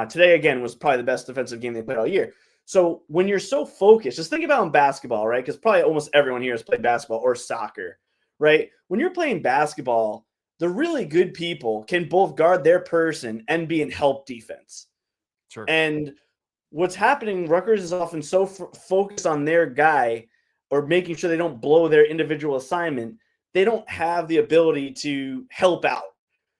Today, again, was probably the best defensive game they played all year. So when you're so focused, just think about in basketball, right? Because probably almost everyone here has played basketball or soccer. Right? When you're playing basketball, the really good people can both guard their person and be in help defense. Sure. And what's happening, Rutgers is often so focused on their guy or making sure they don't blow their individual assignment, they don't have the ability to help out.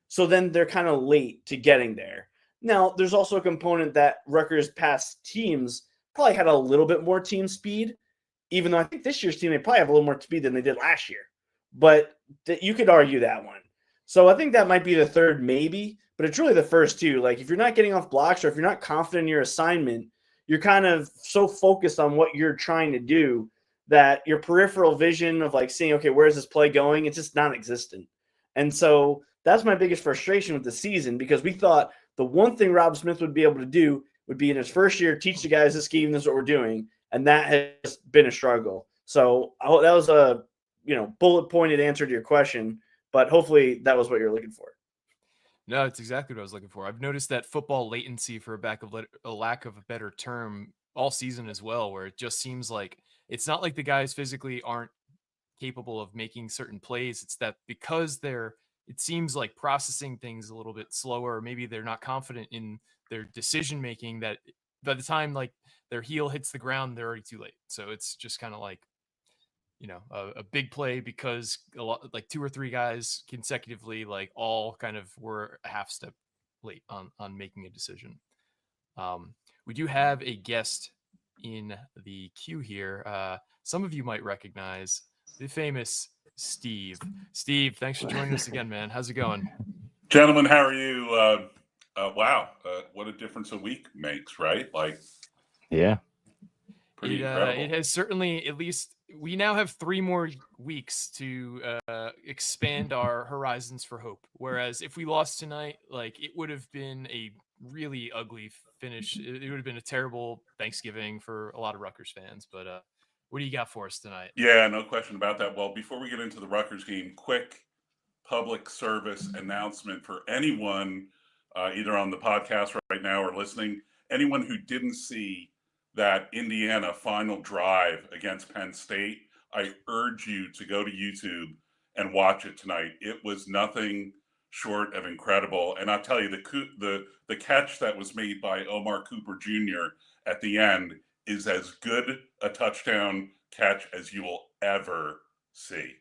So then they're kind of late to getting there. Now, there's also a component that Rutgers past teams probably had a little bit more team speed, even though I think this year's team, they probably have a little more speed than they did last year. But you could argue that one. So I think that might be the third maybe, but it's really the first two. Like if you're not getting off blocks or if you're not confident in your assignment, you're kind of so focused on what you're trying to do that your peripheral vision of like seeing, okay, where's this play going? It's just non-existent. And so that's my biggest frustration with the season, because we thought the one thing Rob Smith would be able to do would be in his first year, teach the guys this scheme, this is what we're doing. And that has been a struggle. So that was a, bullet pointed answer to your question, but hopefully that was what you're looking for. No, it's exactly what I was looking for. I've noticed that football latency, for a lack of a better term, all season as well, where it just seems like it's not like the guys physically aren't capable of making certain plays. It's that because it seems like processing things a little bit slower, maybe they're not confident in their decision making, that by the time like their heel hits the ground, they're already too late. So it's just kind of like, a big play because a lot, like 2 or 3 guys consecutively, like all kind of were a half step late on making a decision. We do have a guest in the queue here. Some of you might recognize the famous Steve. Steve, thanks for joining us again, man. How's it going? Gentlemen, how are you? Wow, what a difference a week makes, right? Like, yeah, pretty incredible. It has certainly, at least we now have 3 more weeks to expand our horizons for hope. Whereas if we lost tonight, like it would have been a really ugly finish. It would have been a terrible Thanksgiving for a lot of Rutgers fans. But what do you got for us tonight? Yeah, no question about that. Well, before we get into the Rutgers game, quick public service announcement for anyone either on the podcast right now or listening, anyone who didn't see that Indiana final drive against Penn State, I urge you to go to YouTube and watch it tonight. It was nothing short of incredible. And I'll tell you, the catch that was made by Omar Cooper Jr. at the end is as good a touchdown catch as you will ever see.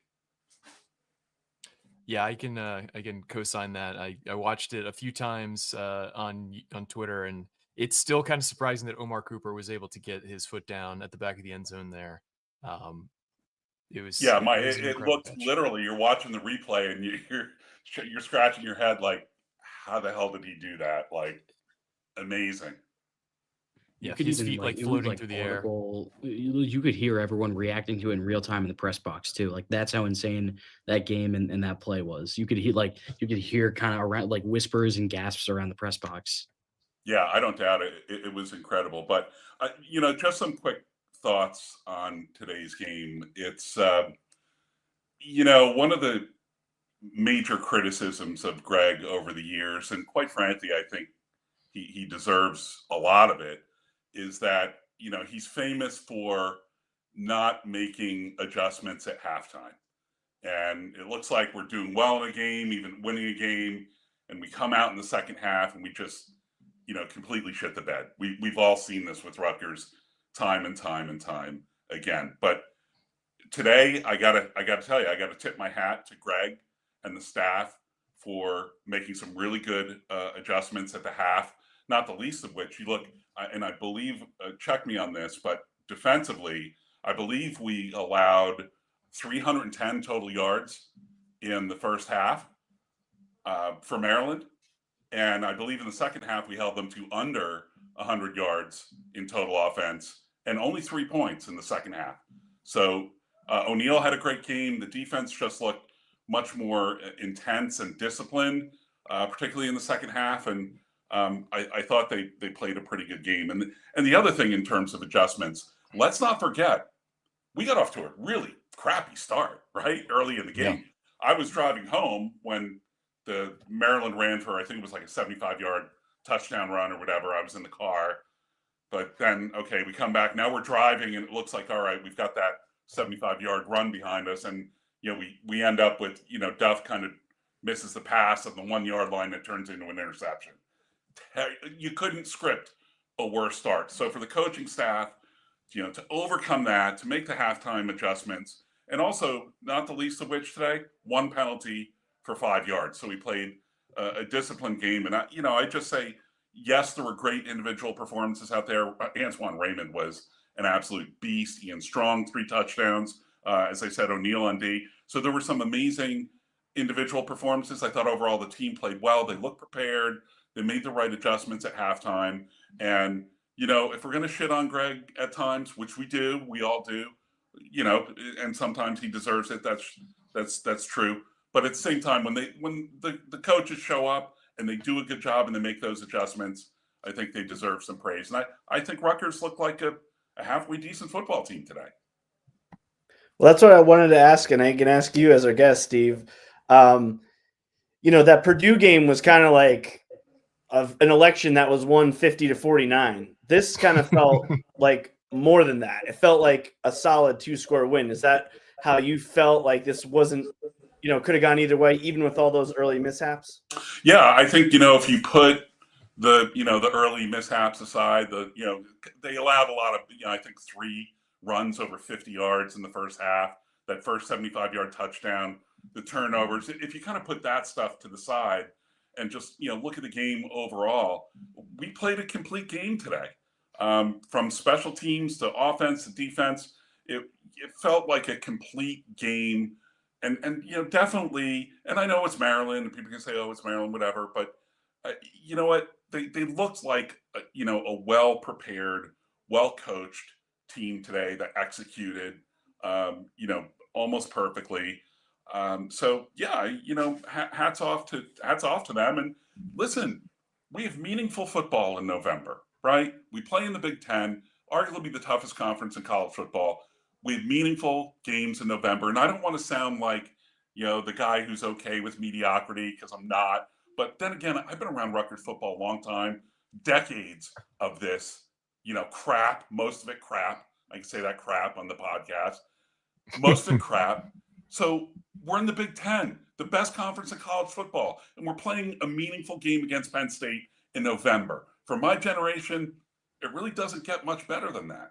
Yeah, I can co-sign that. I watched it a few times on Twitter, and it's still kind of surprising that Omar Cooper was able to get his foot down at the back of the end zone there. It was it looked catch. Literally, you're watching the replay and you're scratching your head like, how the hell did he do that? Like, amazing. Yeah, his feet like floating through the air. You could hear everyone reacting to it in real time in the press box too. Like that's how insane that game and that play was. You could hear kind of around like whispers and gasps around the press box. Yeah, I don't doubt it. It was incredible. But just some quick thoughts on today's game. It's one of the major criticisms of Greg over the years, and quite frankly, I think he deserves a lot of it, is that, he's famous for not making adjustments at halftime. And it looks like we're doing well in a game, even winning a game, and we come out in the second half and we just, completely shit the bed. We've all seen this with Rutgers time and time and time again. But today, I gotta tell you, I gotta tip my hat to Greg and the staff for making some really good adjustments at the half. Not the least of which, you look, and I believe, check me on this, but defensively, I believe we allowed 310 total yards in the first half for Maryland. And I believe in the second half, we held them to under 100 yards in total offense and only 3 points in the second half. So O'Neal had a great game. The defense just looked much more intense and disciplined, particularly in the second half. And I thought they played a pretty good game. And the other thing in terms of adjustments, let's not forget, we got off to a really crappy start, right? Early in the game. Yeah. I was driving home when the Maryland ran for, I think it was like a 75-yard touchdown run or whatever. I was in the car. But then, okay, we come back. Now we're driving, and it looks like, all right, we've got that 75-yard run behind us. And, we end up with, Duff kind of misses the pass on the 1-yard line that turns into an interception. You couldn't script a worse start. So for the coaching staff to overcome that, to make the halftime adjustments, and also not the least of which today, one penalty for 5 yards. So we played a disciplined game, and I just say yes, there were great individual performances out there. Antoine Raymond was an absolute beast. Ian Strong, 3 touchdowns. As I said, O'Neal on D. So there were some amazing individual performances. I thought overall the team played well. They looked prepared. They made the right adjustments at halftime. And if we're going to shit on Greg at times, which we do, we all do, and sometimes he deserves it. That's true. But at the same time, when the coaches show up and they do a good job and they make those adjustments, I think they deserve some praise. And I think Rutgers looked like a halfway decent football team today. Well, that's what I wanted to ask, and I can ask you as our guest, Steve. That Purdue game was kind of like an election that was won 50-49. This kind of felt like more than that. It felt like a solid 2-score win. Is that how you felt? Like this wasn't, could have gone either way, even with all those early mishaps? Yeah, I think, if you put the early mishaps aside, they allowed a lot of, I think 3 runs over 50 yards in the first half, that first 75-yard touchdown, the turnovers. If you kind of put that stuff to the side and just, look at the game overall, we played a complete game today. From special teams to offense to defense, it felt like a complete game. And definitely, and I know it's Maryland, and people can say, oh, it's Maryland, whatever, but you know what? They looked like, a well-prepared, well-coached team today that executed, almost perfectly. So yeah, hats off to them. And listen, we have meaningful football in November, right? We play in the Big Ten, arguably the toughest conference in college football. We have meaningful games in November, and I don't want to sound like, the guy who's okay with mediocrity, because I'm not. But then again, I've been around Rutgers football a long time, decades of this, crap, most of it crap. I can say that crap on the podcast. Most of it crap. So we're in the Big Ten, the best conference in college football, and we're playing a meaningful game against Penn State in November. For my generation, it really doesn't get much better than that.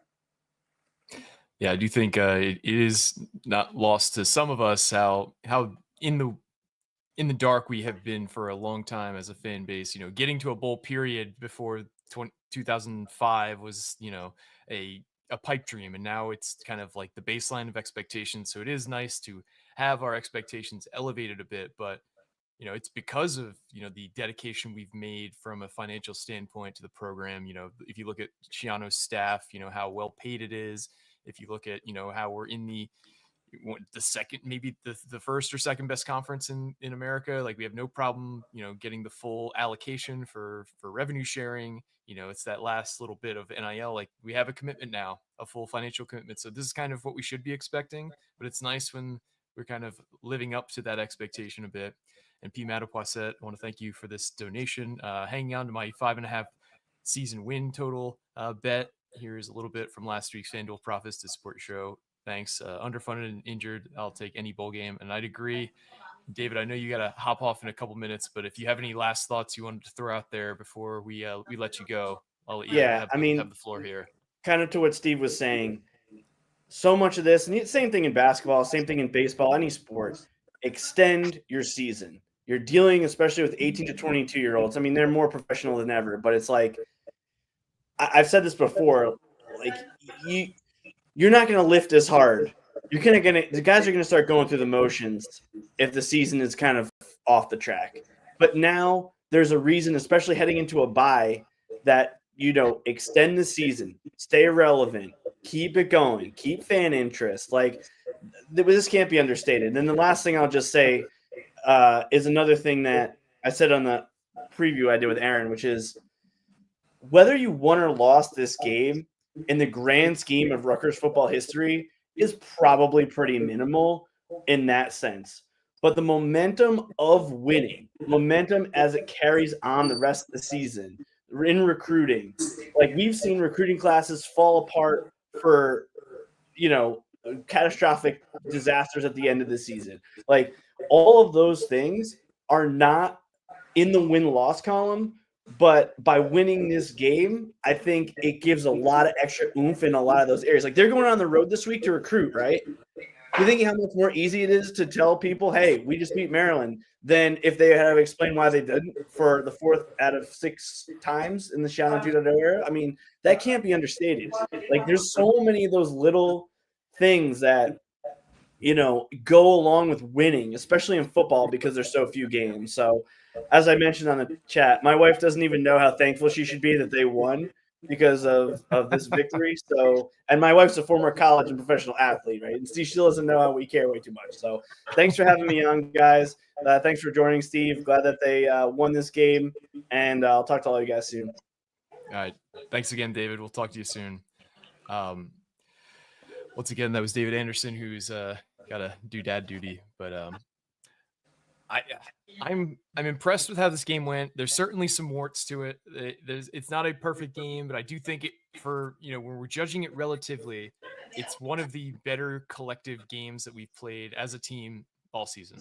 Yeah, I do think it is not lost to some of us how in the dark we have been for a long time as a fan base. Getting to a bowl period before 2005 was a pipe dream, and now it's kind of like the baseline of expectations. So it is nice to have our expectations elevated a bit, but it's because of the dedication we've made from a financial standpoint to the program. If you look at Schiano's staff, how well paid it is. If you look at how we're in the second, maybe the first or second best conference in America, like we have no problem getting the full allocation for revenue sharing. It's that last little bit of NIL, like we have a commitment now, a full financial commitment. So this is kind of what we should be expecting, but it's nice when we're kind of living up to that expectation a bit. And P. Matapoisset, I want to thank you for this donation, hanging on to my 5.5 season win total bet. Here's a little bit from last week's FanDuel profits to support your show. Thanks. Underfunded and injured, I'll take any bowl game. And I'd agree. David, I know you got to hop off in a couple minutes, but if you have any last thoughts you wanted to throw out there before we let you go, I'll let you have the floor here. Kind of to what Steve was saying, so much of this, and same thing in basketball, same thing in baseball, any sport, extend your season. You're dealing, especially with 18 to 22-year-olds. I mean, they're more professional than ever, but it's like, I've said this before, like you're not going to lift as hard. The guys are going to start going through the motions if the season is kind of off the track. But now there's a reason, especially heading into a bye, that extend the season, stay relevant, keep it going, keep fan interest. Like this can't be understated. And then the last thing I'll just say is another thing that I said on the preview I did with Aaron, which is whether you won or lost this game in the grand scheme of Rutgers football history is probably pretty minimal in that sense. But the momentum of winning, momentum as it carries on the rest of the season in recruiting, like we've seen recruiting classes fall apart for, catastrophic disasters at the end of the season. Like all of those things are not in the win-loss column, But by winning this game, I think it gives a lot of extra oomph in a lot of those areas. Like they're going on the road this week to recruit, right? You think how much more easy it is to tell people, hey, we just beat Maryland, than if they had explained why they didn't for the 4th out of 6 times in the Schiano 2.0 era? I mean, that can't be understated. Like there's so many of those little things that go along with winning, especially in football because there's so few games. So, as I mentioned on the chat, my wife doesn't even know how thankful she should be that they won because of this victory. So, and my wife's a former college and professional athlete, right? And Steve still doesn't know how we care way too much. So, thanks for having me on, guys. Thanks for joining, Steve. Glad that they won this game, and I'll talk to all you guys soon. All right. Thanks again, David. We'll talk to you soon. Once again, that was David Anderson, who's got to do dad duty. But I'm impressed with how this game went. There's certainly some warts to it. It's not a perfect game, but I do think when we're judging it relatively, it's one of the better collective games that we've played as a team all season.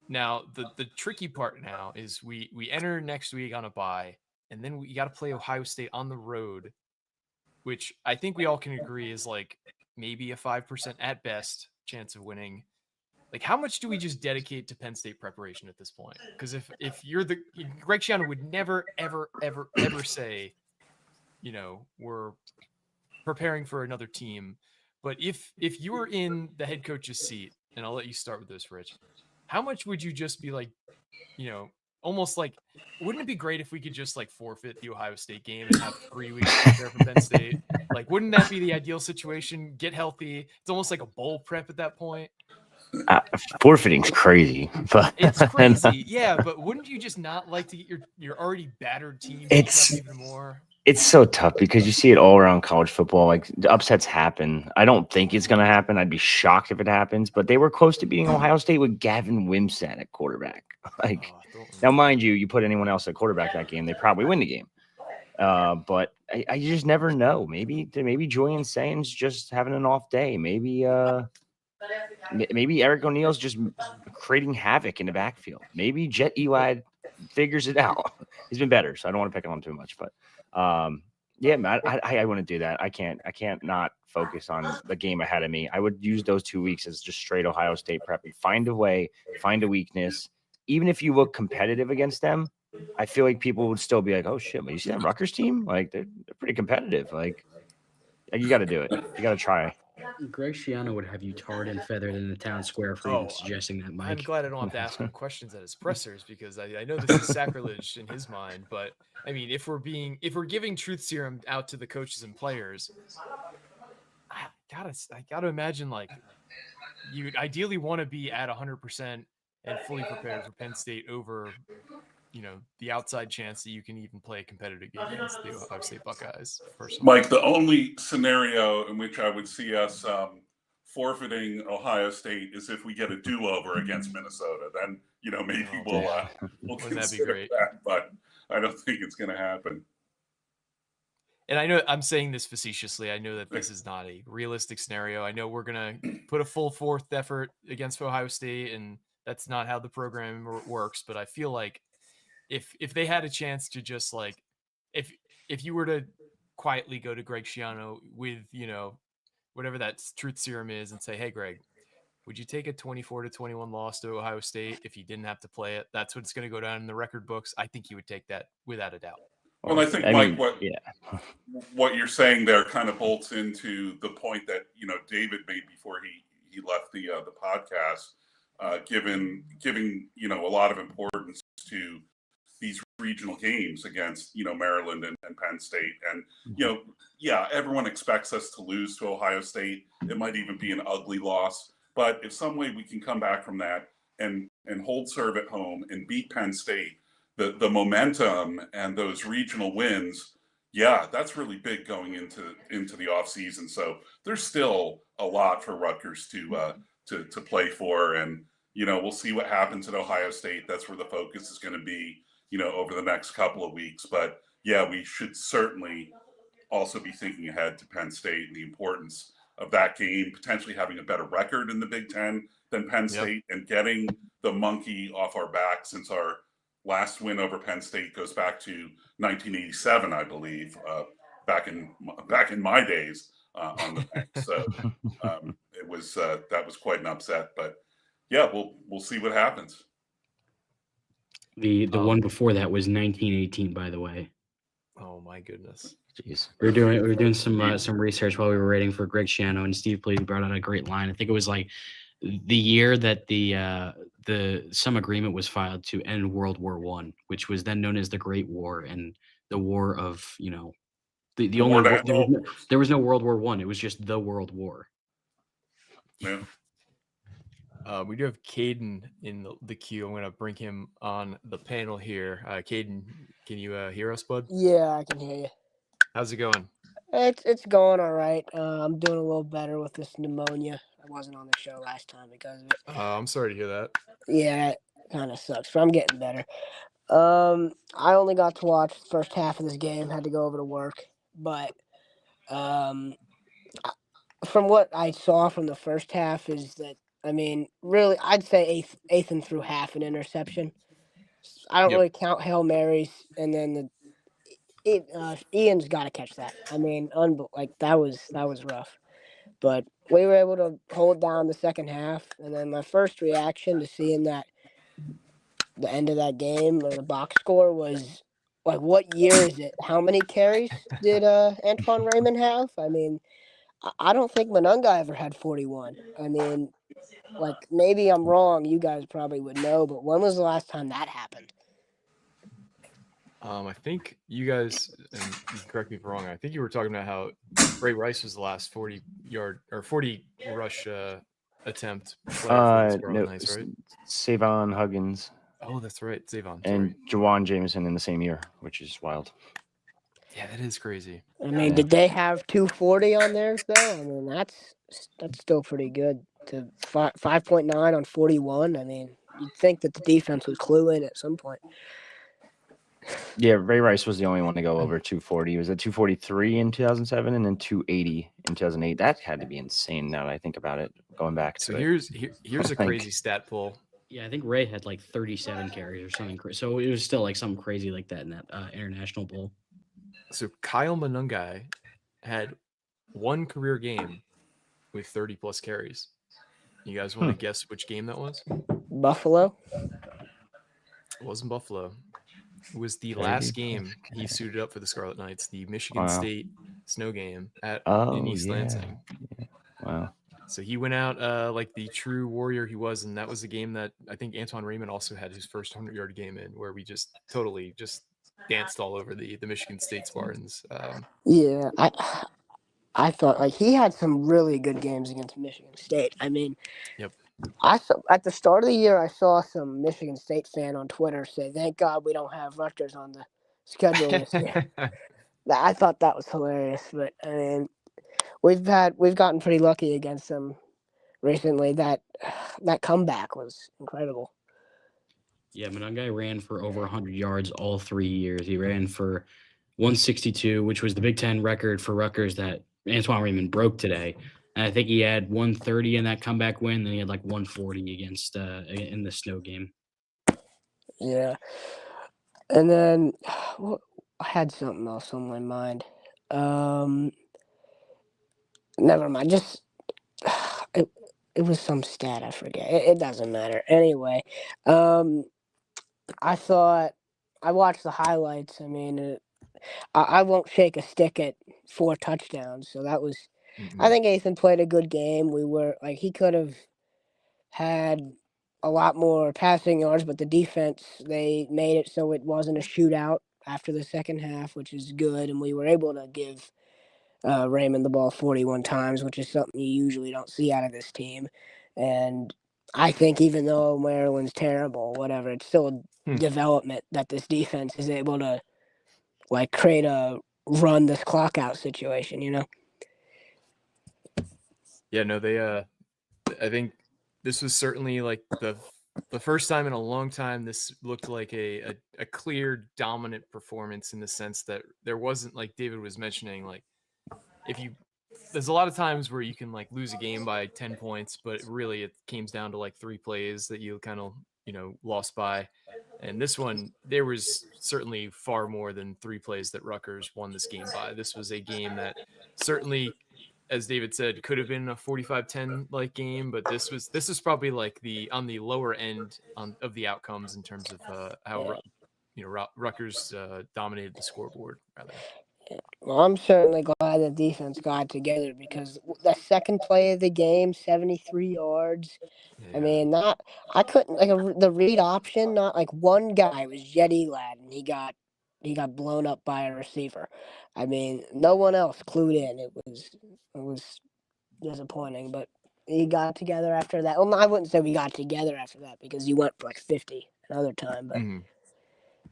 Now the tricky part now is we enter next week on a bye, and then we got to play Ohio State on the road, which I think we all can agree is like maybe a 5% at best chance of winning. Like, how much do we just dedicate to Penn State preparation at this point? Because if you're Greg Schiano would never, ever, ever, ever say, we're preparing for another team. But if you were in the head coach's seat, and I'll let you start with this, Rich, how much would you just be like, almost like, wouldn't it be great if we could just like forfeit the Ohio State game and have 3 weeks to prepare for Penn State? Like, wouldn't that be the ideal situation? Get healthy. It's almost like a bowl prep at that point. Forfeiting's crazy, but it's crazy. Yeah, but wouldn't you just not like to get your already battered team beaten up even more? It's so tough because you see it all around college football. Like the upsets happen. I don't think it's going to happen. I'd be shocked if it happens. But they were close to beating Ohio State with Gavin Wimsatt at quarterback. Now, mind you, you put anyone else at quarterback that game, they probably win the game. But I just never know. Maybe Julian Sainz just having an off day. Maybe Eric O'Neill's just creating havoc in the backfield. Maybe Jet Eli figures it out. He's been better, so I don't want to pick on him too much. But yeah, man, I wouldn't do that. I can't not focus on the game ahead of me. I would use those 2 weeks as just straight Ohio State prep and find a way, find a weakness. Even if you look competitive against them, I feel like people would still be like, "Oh shit, but you see that Rutgers team? Like they're pretty competitive. Like you got to do it. You got to try." Greg Schiano would have you tarred and feathered in the town square for even suggesting that, Mike. I'm glad I don't have to ask him questions at his pressers because I know this is sacrilege in his mind. But I mean, if we're giving truth serum out to the coaches and players, I gotta imagine like you ideally want to be at 100% and fully prepared for Penn State over, the outside chance that you can even play a competitive game against the Ohio State Buckeyes. Personally, Mike, the only scenario in which I would see us forfeiting Ohio State is if we get a do-over against Minnesota. Then maybe we'll consider that, but I don't think it's going to happen. And I know I'm saying this facetiously. I know that this is not a realistic scenario. I know we're going to put a full fourth effort against Ohio State, and that's not how the program works. But I feel like if they had a chance to just like, if you were to quietly go to Greg Schiano with, whatever that truth serum is and say, hey, Greg, would you take a 24-21 loss to Ohio State if you didn't have to play it? That's what's going to go down in the record books. I think you would take that without a doubt. Well, I think, Mike, what you're saying there kind of bolts into the point that, David made before he left the podcast, giving, a lot of importance to these regional games against, Maryland and Penn State. And, everyone expects us to lose to Ohio State. It might even be an ugly loss. But if some way we can come back from that and hold serve at home and beat Penn State, the momentum and those regional wins, that's really big going into the offseason. So there's still a lot for Rutgers to play for. And, we'll see what happens at Ohio State. That's where the focus is going to be, over the next couple of weeks. But we should certainly also be thinking ahead to Penn State and the importance of that game, potentially having a better record in the Big Ten than Penn State and getting the monkey off our back since our last win over Penn State goes back to 1987, I believe, back in my days on the bank. So it was that was quite an upset. But yeah, we'll see what happens. The one before that was 1918, by the way. Oh my goodness. Jeez. We were doing some research while we were waiting for Greg Schiano, and Steve Pleady brought out a great line. I think it was like the year that some agreement was filed to end World War I, which was then known as the Great War, and the war of the only war, there was no World War I. It was just the World War. Yeah. We do have Caden in the queue. I'm going to bring him on the panel here. Caden, can you hear us, bud? Yeah, I can hear you. How's it going? It's going all right. I'm doing a little better with this pneumonia. I wasn't on the show last time because of it. I'm sorry to hear that. Yeah, it kind of sucks, but I'm getting better. I only got to watch the first half of this game. Had to go over to work, but from what I saw from the first half is that, I mean, really, I'd say Ethan threw half an interception. I don't really count Hail Marys, and then Ian's got to catch that. I mean, that was rough, but we were able to hold down the second half. And then my first reaction to seeing that the end of that game or the box score was like, what year is it? How many carries did Antoine Raymond have? I mean, I don't think Monunga ever had 41. I mean, like, maybe I'm wrong. You guys probably would know, but when was the last time that happened? I think you guys, and you can correct me if I'm wrong, I think you were talking about how Ray Rice was the last 40 rush attempt player for the Scarlet Knights, right? Savon Huggins. Oh, that's right, Savon. And Jawan Jameson in the same year, which is wild. Yeah, that is crazy. I mean, did they have 240 on theirs though? I mean, that's still pretty good. To 5.9 on 41. I mean, you'd think that the defense would clue in at some point. Yeah, Ray Rice was the only one to go over 240. He was at 243 in 2007 and then 280 in 2008. That had to be insane now that I think about it, going back to So it. here's a crazy stat pull. Yeah, I think Ray had like 37 carries or something. So it was still like something crazy like that in that international bowl. So Kyle Monungai had one career game with 30 plus carries. You guys want to guess which game that was? Buffalo? It wasn't Buffalo. It was the last game he suited up for the Scarlet Knights, the Michigan State snow game in East Lansing. Yeah. Wow. So he went out like the true warrior he was, and that was the game that I think Antoine Raymond also had his first 100-yard game in, where we just totally danced all over the Michigan State Spartans. Yeah, I thought like he had some really good games against Michigan State. I mean, I saw at the start of the year I saw some Michigan State fan on Twitter say, "Thank God we don't have Rutgers on the schedule this year." I thought that was hilarious, but I mean, we've gotten pretty lucky against them recently. That comeback was incredible. Yeah, Monungai ran for over 100 yards all 3 years. He ran for 162, which was the Big Ten record for Rutgers that Antoine Raymond broke today. And I think he had 130 in that comeback win. Then he had like 140 against in the snow game. Yeah, and then I had something else on my mind. Never mind. Just it was some stat I forget. It doesn't matter. Anyway, I thought I watched the highlights. I mean, I won't shake a stick at 4 touchdowns. So that was. I think Ethan played a good game. We were like he could have had a lot more passing yards, but the defense, they made it so it wasn't a shootout after the second half, which is good, and we were able to give Raymond the ball 41 times, which is something you usually don't see out of this team. And I think even though Maryland's terrible, whatever, it's still a development that this defense is able to like create a run this clock out situation, you know? Yeah, no, I think this was certainly like the first time in a long time this looked like a clear dominant performance, in the sense that there wasn't, like David was mentioning, like there's a lot of times where you can like lose a game by 10 points, but really it came down to like 3 plays that you kind of, lost by. And this one, there was certainly far more than 3 plays that Rutgers won this game by. This was a game that certainly, as David said, could have been a 45-10 like game, but this was probably like on the lower end of the outcomes in terms of how Rutgers dominated the scoreboard rather. Well, I'm certainly glad the defense got together because the second play of the game, 73 yards. Yeah. I mean, I couldn't the read option. Not like one guy was Jetty Lad, and he got blown up by a receiver. I mean, no one else clued in. It was disappointing, but he got together after that. Well, I wouldn't say we got together after that because he went for like 50 another time, but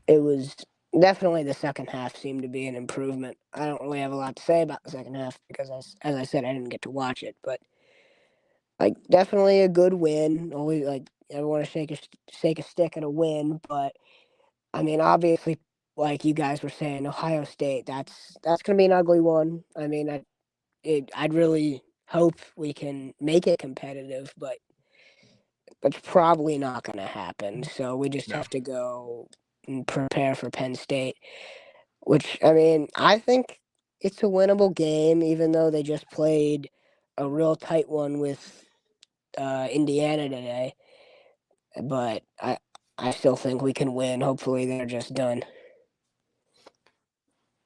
it was definitely the second half seemed to be an improvement. I don't really have a lot to say about the second half because, as I said, I didn't get to watch it, but like definitely a good win. Always like I want to shake a stick at a win, but I mean, obviously, like you guys were saying, Ohio State, that's gonna be an ugly one. I mean, I'd really hope we can make it competitive, but it's probably not going to happen. So we just have to go and prepare for Penn State, which, I mean, I think it's a winnable game, even though they just played a real tight one with Indiana today. But I still think we can win. Hopefully they're just done.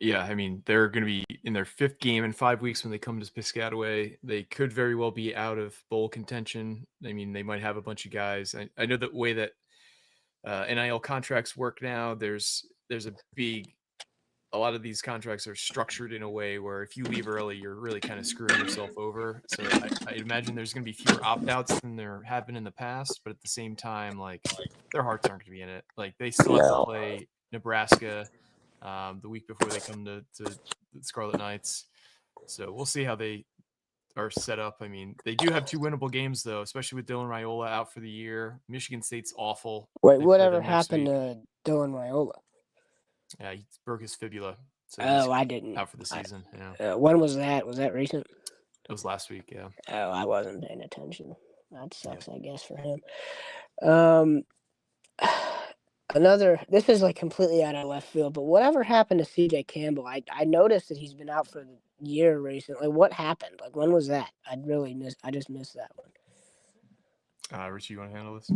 Yeah, I mean, they're going to be in their 5th game in 5 weeks when they come to Piscataway. They could very well be out of bowl contention. I mean, they might have a bunch of guys. I know the way that NIL contracts work now, there's a lot of these contracts are structured in a way where if you leave early, you're really kind of screwing yourself over. So I imagine there's going to be fewer opt-outs than there have been in the past, but at the same time, like their hearts aren't going to be in it. Like they still have to play Nebraska the week before they come to the Scarlet Knights. So we'll see how they are set up. I mean, they do have 2 winnable games though, especially with Dylan Raiola out for the year. Michigan State's awful. Wait, whatever happened to Dylan Raiola? Yeah, he broke his fibula. So I didn't. Out for the season. Yeah. When was that? Was that recent? It was last week. Yeah. Oh, I wasn't paying attention. That sucks, I guess, for him. This is like completely out of left field, but whatever happened to CJ Campbell? I noticed that he's been out for the year recently. What happened? Like, when was that? I just missed that one. Richie, you want to handle this?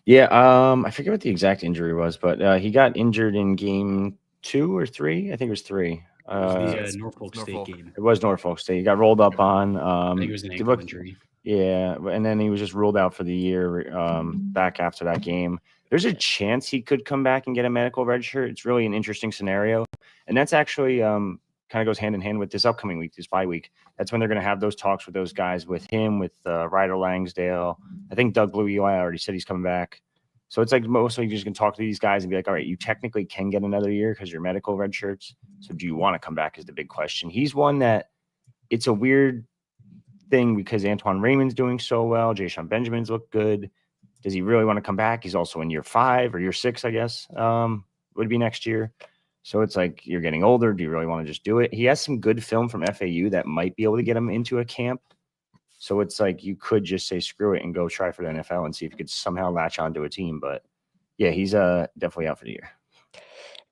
Yeah, I forget what the exact injury was, but he got injured in game 2 or 3. I think it was 3. It was the Norfolk State game. It was Norfolk State. He got rolled up on. I think it was an ankle injury. Yeah, and then he was just ruled out for the year back after that game. There's a chance he could come back and get a medical red shirt. It's really an interesting scenario. And that's actually kind of goes hand in hand with this upcoming week, this bye week. That's when they're going to have those talks with those guys, with him, with Ryder Langsdale. I think Doug Blue Eli already said he's coming back. So it's like mostly you're just going to talk to these guys and be like, all right, you technically can get another year because you're medical red shirts. So do you want to come back is the big question. He's one that it's a weird thing because Antoine Raymond's doing so well. Jayshon Benjamin's looked good. Does he really want to come back? He's also in year 5 or year 6, I guess, would be next year. So it's like you're getting older. Do you really want to just do it? He has some good film from FAU that might be able to get him into a camp. So it's like you could just say screw it and go try for the NFL and see if you could somehow latch onto a team. But yeah, he's definitely out for the year.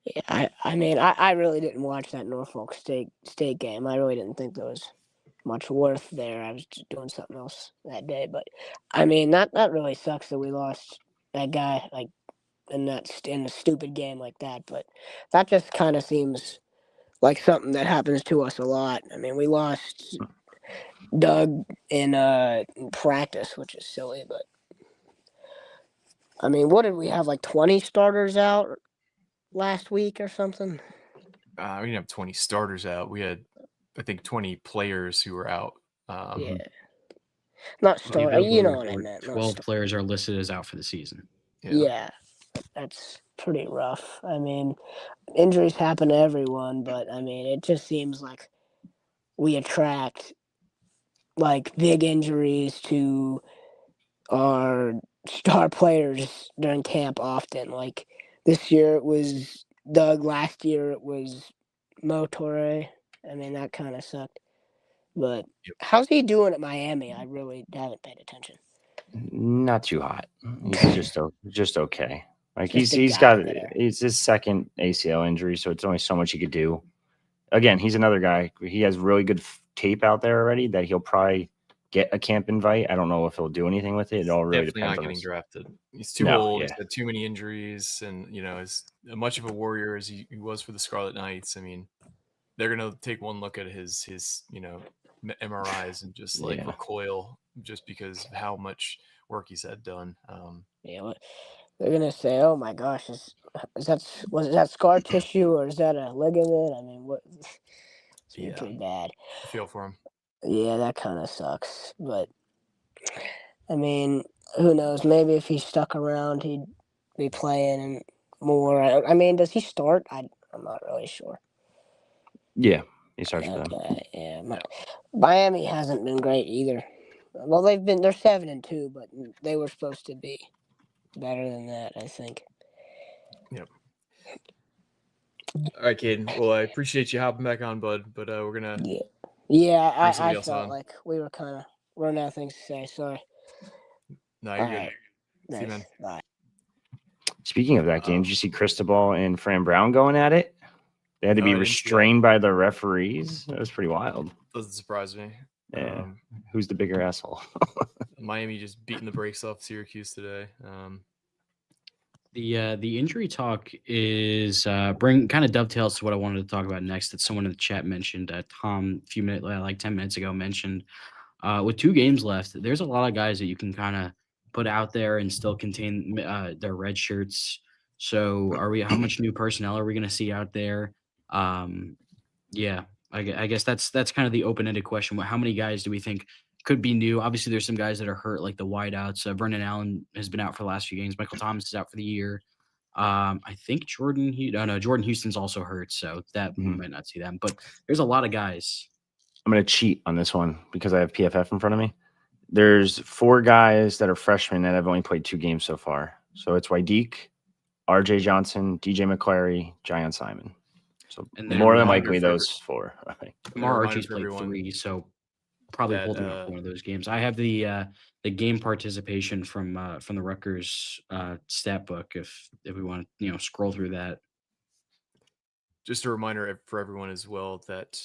Yeah, I mean, I really didn't watch that Norfolk State game. I really didn't think there was much worth there. I was just doing something else that day. But I mean, that really sucks that we lost that guy like in a stupid game like that. But that just kind of seems like something that happens to us a lot. I mean, we lost Doug in practice, which is silly. But I mean, what did we have, like 20 starters out last week or something? We didn't have 20 starters out. We had, I think, 20 players who were out. Yeah. Not starters. You know what I meant. 12 players are listed as out for the season. Yeah. That's pretty rough. I mean, injuries happen to everyone, but I mean, it just seems like we attract like big injuries to our star players during camp often. Like this year it was Doug, last year it was Mo Torre. I mean, that kind of sucked. But how's he doing at Miami? I really haven't paid attention. Not too hot. He's just okay. Like Just a he's guy got there. it's his second ACL injury, so it's only so much he could do. Again, he's another guy. He has really good tape out there already that he'll probably get a camp invite. I don't know if he'll do anything with it. It all really Definitely depends not on getting his. drafted. He's too No, old. yeah. He's had too many injuries, and as much of a warrior as he was for the Scarlet Knights, I mean, they're gonna take one look at his MRIs and just like Yeah. recoil just because of how much work he's had done. Yeah, they're gonna say, "Oh my gosh, was that scar tissue or is that a ligament?" I mean, what? It's gonna be pretty bad. I feel for him. Yeah, that kind of sucks. But I mean, who knows? Maybe if he stuck around, he'd be playing and more. I mean, does he start? I'm not really sure. Yeah, he starts for them. Okay, yeah. Miami hasn't been great either. Well, they're 7-2, but they were supposed to be better than that, I think. Yep. All right, Caden. Well, I appreciate you hopping back on, bud. But we're gonna Yeah, bring somebody I else felt on. like we were kind of running out of things to say. Sorry. No, you're All good. right. See you, man. Nice. Bye. Speaking of that game, did you see Cristobal and Fran Brown going at it? They had to No, be I didn't see that. restrained by the referees. That was pretty wild. Doesn't surprise me. Yeah. Who's the bigger asshole? Miami just beating the brakes off Syracuse today. The injury talk is kind of dovetails to what I wanted to talk about next. That someone in the chat mentioned. Tom, a few minutes, like 10 minutes ago, mentioned with 2 games left, there's a lot of guys that you can kind of put out there and still contain their red shirts. So, how much new personnel are we going to see out there? Yeah, I guess that's kind of the open-ended question. How many guys do we think could be new? Obviously, there's some guys that are hurt, like the wideouts. Brendan Allen has been out for the last few games. Michael Thomas is out for the year. I think Jordan Houston's also hurt, so that we might not see them. But there's a lot of guys. I'm going to cheat on this one because I have PFF in front of me. There's 4 guys that are freshmen that have only played 2 games so far. So it's Wydeek, RJ Johnson, DJ McClary, Giant Simon. So And more than likely those 4. Kamar Archie's played 3, so probably holding up one of those games. I have the game participation from the Rutgers stat book if we want to scroll through that. Just a reminder for everyone as well that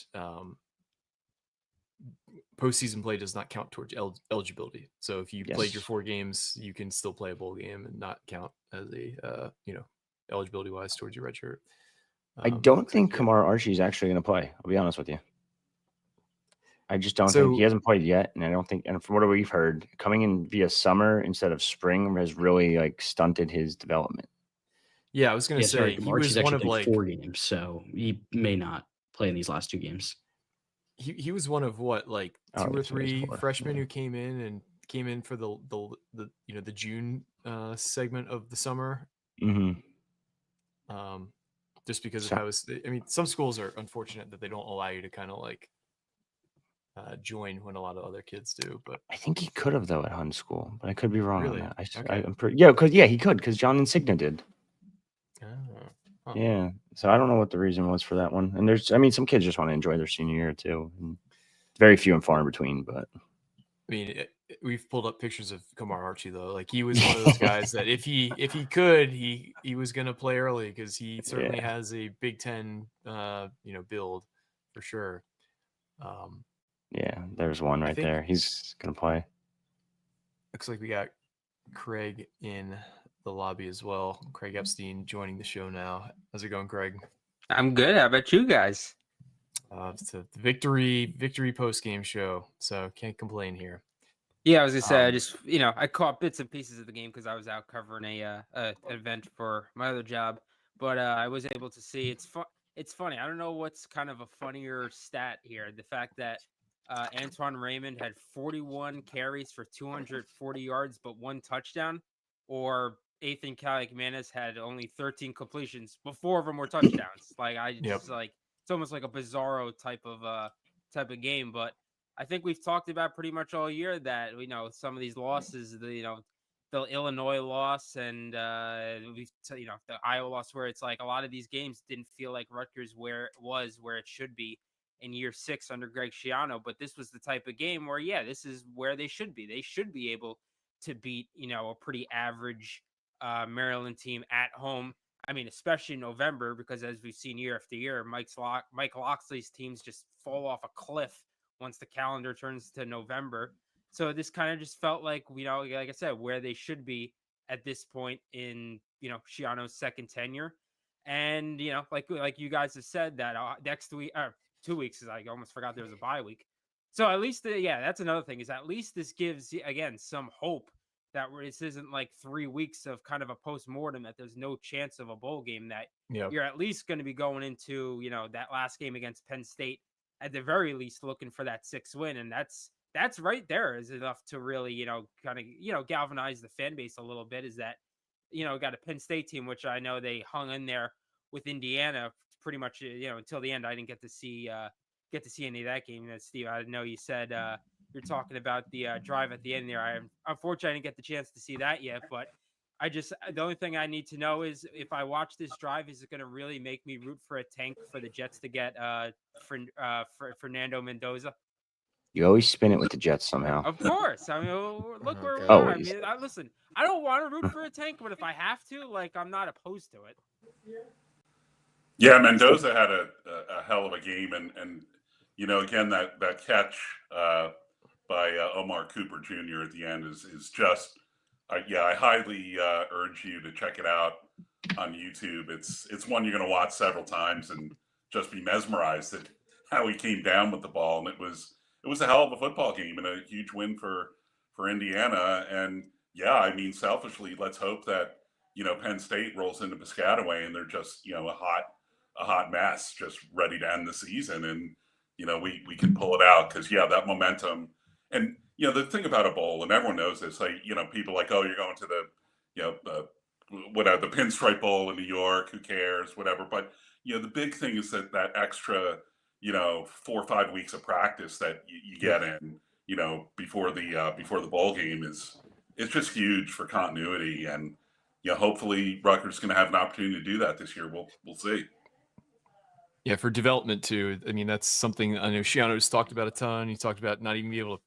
postseason play does not count towards eligibility. So if you played your 4 games, you can still play a bowl game and not count as a eligibility wise towards your red shirt. I don't think Kamar Archie is actually going to play. I'll be honest with you. I just don't think he hasn't played yet, and I don't think. And from what we've heard, coming in via summer instead of spring has really stunted his development. Yeah, I was going to say he was one of 4 games, so he may not play in these last 2 games. He was one of 2 or 3 freshmen who came in for the June segment of the summer. Just because some schools are unfortunate that they don't allow you to kind of join when a lot of other kids do. But I think he could have though at Hun School, but I could be wrong really? on that. Okay. I'm pretty he could because John Insignia did. Yeah, so I don't know what the reason was for that one. And there's, some kids just want to enjoy their senior year too. And very few and far in between, but we've pulled up pictures of Kamar Archie though. Like he was one of those guys that if he could, he was going to play early because he certainly has a Big Ten, build for sure. Yeah, there's one right there. He's going to play. Looks like we got Craig in the lobby as well. Craig Epstein joining the show now. How's it going, Craig? I'm good. How about you guys? It's a victory post-game show, so can't complain here. Yeah, I was gonna say I just I caught bits and pieces of the game because I was out covering a event for my other job, but I was able to see it's funny. I don't know what's kind of a funnier stat here: the fact that Antoine Raymond had 41 carries for 240 yards but 1 touchdown, or Ethan Kaliakmanis had only 13 completions, but 4 of them were touchdowns. It's almost like a bizarro type of game. But I think we've talked about pretty much all year that some of these losses, the Illinois loss and the Iowa loss, where it's like a lot of these games didn't feel like Rutgers where it should be in year 6 under Greg Schiano. But this was the type of game where this is where they should be. They should be able to beat a pretty average Maryland team at home. I mean, especially in November, because as we've seen year after year, Mike Loxley's teams just fall off a cliff once the calendar turns to November. So this kind of just felt like, like I said, where they should be at this point in, Schiano's second tenure. And, like you guys have said that next week, or 2 weeks, I almost forgot there was a bye week. So at least, that's another thing, is at least this gives, again, some hope that this isn't like 3 weeks of kind of a post-mortem, that there's no chance of a bowl game, that you're at least going to be going into, that last game against Penn State, at the very least looking for that 6th win. And that's right there is enough to really, kind of, galvanize the fan base a little bit, is that, got a Penn State team, which I know they hung in there with Indiana pretty much, until the end. I didn't get to see any of that game. Steve, I know you said you're talking about the drive at the end there. Unfortunately, I didn't get the chance to see that yet, but the only thing I need to know is, if I watch this drive, is it going to really make me root for a tank for the Jets to get for Fernando Mendoza? You always spin it with the Jets somehow. Of course. I mean, look where we are. Always. I mean, listen, I don't want to root for a tank, but if I have to, I'm not opposed to it. Yeah, Mendoza had a hell of a game, and again, that catch by Omar Cooper Jr. at the end is just, I highly urge you to check it out on YouTube. It's one you're going to watch several times and just be mesmerized at how he came down with the ball, and it was a hell of a football game and a huge win for Indiana. And I mean, selfishly, let's hope that Penn State rolls into Piscataway and they're just a hot mess, just ready to end the season, and we can pull it out, because that momentum. And the thing about a bowl, and everyone knows this, people like, oh, you're going to the the Pinstripe Bowl in New York, who cares, whatever. But the big thing is that extra 4 or 5 weeks of practice that you get in before the bowl game it's just huge for continuity. And hopefully Rutgers is going to have an opportunity to do that this year. We'll see. Yeah, for development too. I mean, that's something I know Schiano's talked about a ton. He talked about not even being able to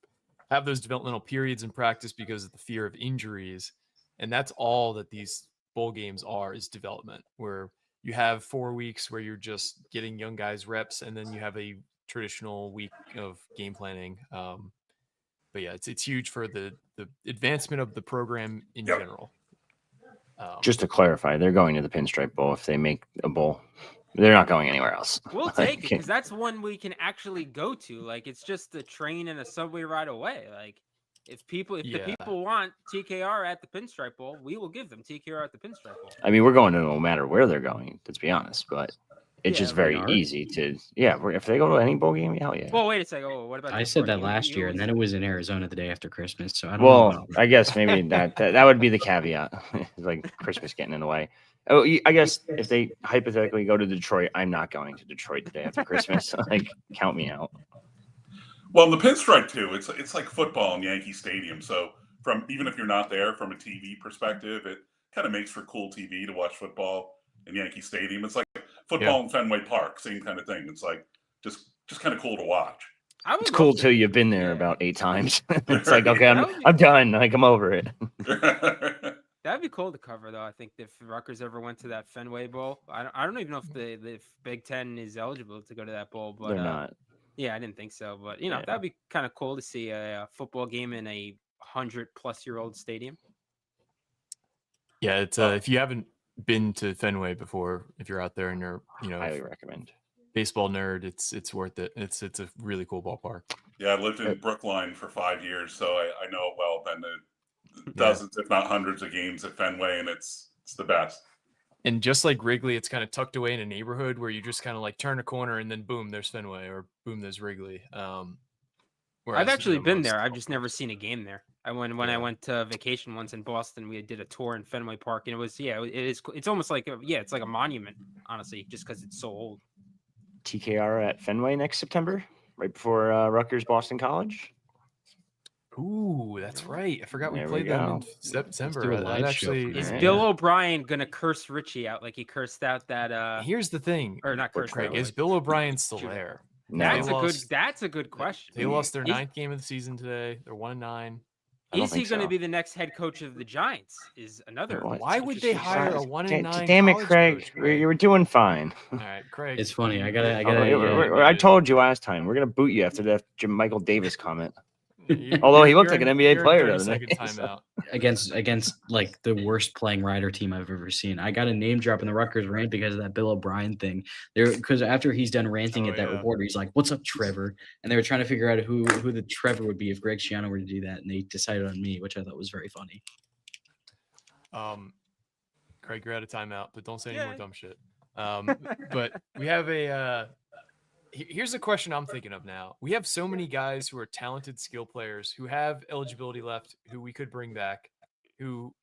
have those developmental periods in practice because of the fear of injuries. And that's all that these bowl games are, is development, where you have 4 weeks where you're just getting young guys reps, and then you have a traditional week of game planning. But yeah, it's huge for the advancement of the program in general. Just to clarify, they're going to the Pinstripe Bowl if they make a bowl. They're not going anywhere else. We'll take it, because that's one we can actually go to. It's just a train and a subway ride away. If the people want TKR at the Pinstripe Bowl, we will give them TKR at the Pinstripe Bowl. I mean, we're going to no matter where they're going, let's be honest, but it's just very easy to, if they go to any bowl game, hell yeah. Well, wait a second. Oh, what about I said that last year, and then it was in Arizona the day after Christmas. So I don't know. Well, I guess maybe that would be the caveat. Like Christmas getting in the way. Oh, I guess if they hypothetically go to Detroit, I'm not going to Detroit the day after Christmas. Count me out. Well, in the Pinstripe too, it's like football in Yankee Stadium. So even if you're not there, from a TV perspective, it kind of makes for cool TV to watch football in Yankee Stadium. It's like football in Fenway Park, same kind of thing. It's like just kind of cool to watch. It's cool till you've been there about 8 times. It's like, okay, I'm done. I'm over it. That'd be cool to cover, though. I think if Rutgers ever went to that Fenway Bowl, I don't even know if the Big Ten is eligible to go to that bowl. But they're not. Yeah, I didn't think so. But that'd be kind of cool to see a football game in a 100-plus-year-old stadium. Yeah, it's if you haven't been to Fenway before, if you're out there and you're highly recommend. Baseball nerd, it's worth it. It's a really cool ballpark. Yeah, I lived in Brookline for 5 years, so I know it well. Been to dozens, if not hundreds, of games at Fenway, and it's the best. And just like Wrigley, it's kind of tucked away in a neighborhood where you just kind of turn a corner and then boom, there's Fenway, or boom, there's Wrigley. I've actually been there. I've just never seen a game there. I went to vacation once in Boston. We did a tour in Fenway Park, and it was it's almost like it's like a monument, honestly, just because it's so old. TKR at Fenway next September, right before Rutgers Boston College. Ooh, that's right. I forgot we played them in September. Is Bill O'Brien gonna curse Richie out like he cursed out that? Here's the thing, or not curse. Craig, is Bill O'Brien still there? No. That's a good question. They lost their 9th game of the season today. They're 1-9. I don't Is he think going to so. be the next head coach of the Giants? Is another. What? Why would they interesting hire a question. 1-9 Damn it, college Craig. coach? You were doing fine. All right, Craig. It's funny. I gotta. I told you last time. We're gonna boot you after that Michael Davis comment. You- Although he you're looked like in- an NBA you're in player, 30 doesn't second he? timeout. Against like the worst playing Rider team I've ever seen. I got a name drop in the Rutgers rant because of that Bill O'Brien thing. Because after he's done ranting at that reporter, he's like, "What's up, Trevor?" And they were trying to figure out who the Trevor would be if Greg Schiano were to do that, and they decided on me, which I thought was very funny. Craig, you're out of timeout, but don't say any more dumb shit. But we have here's a question I'm thinking of now. We have so many guys who are talented skill players who have eligibility left, who we could bring back, who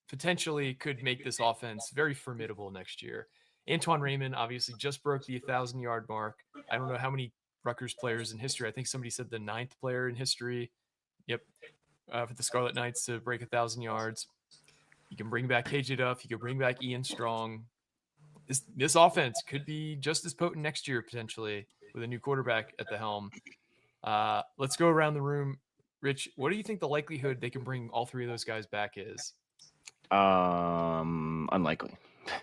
potentially could make this offense very formidable next year. Antoine Raymond obviously just broke the 1,000-yard mark. I don't know how many Rutgers players in history. I think somebody said the 9th player in history. Yep. For the Scarlet Knights to break 1,000 yards. You can bring back KJ Duff. You can bring back Ian Strong. This offense could be just as potent next year, potentially, with a new quarterback at the helm. Let's go around the room. Rich, what do you think the likelihood they can bring all three of those guys back is? Unlikely.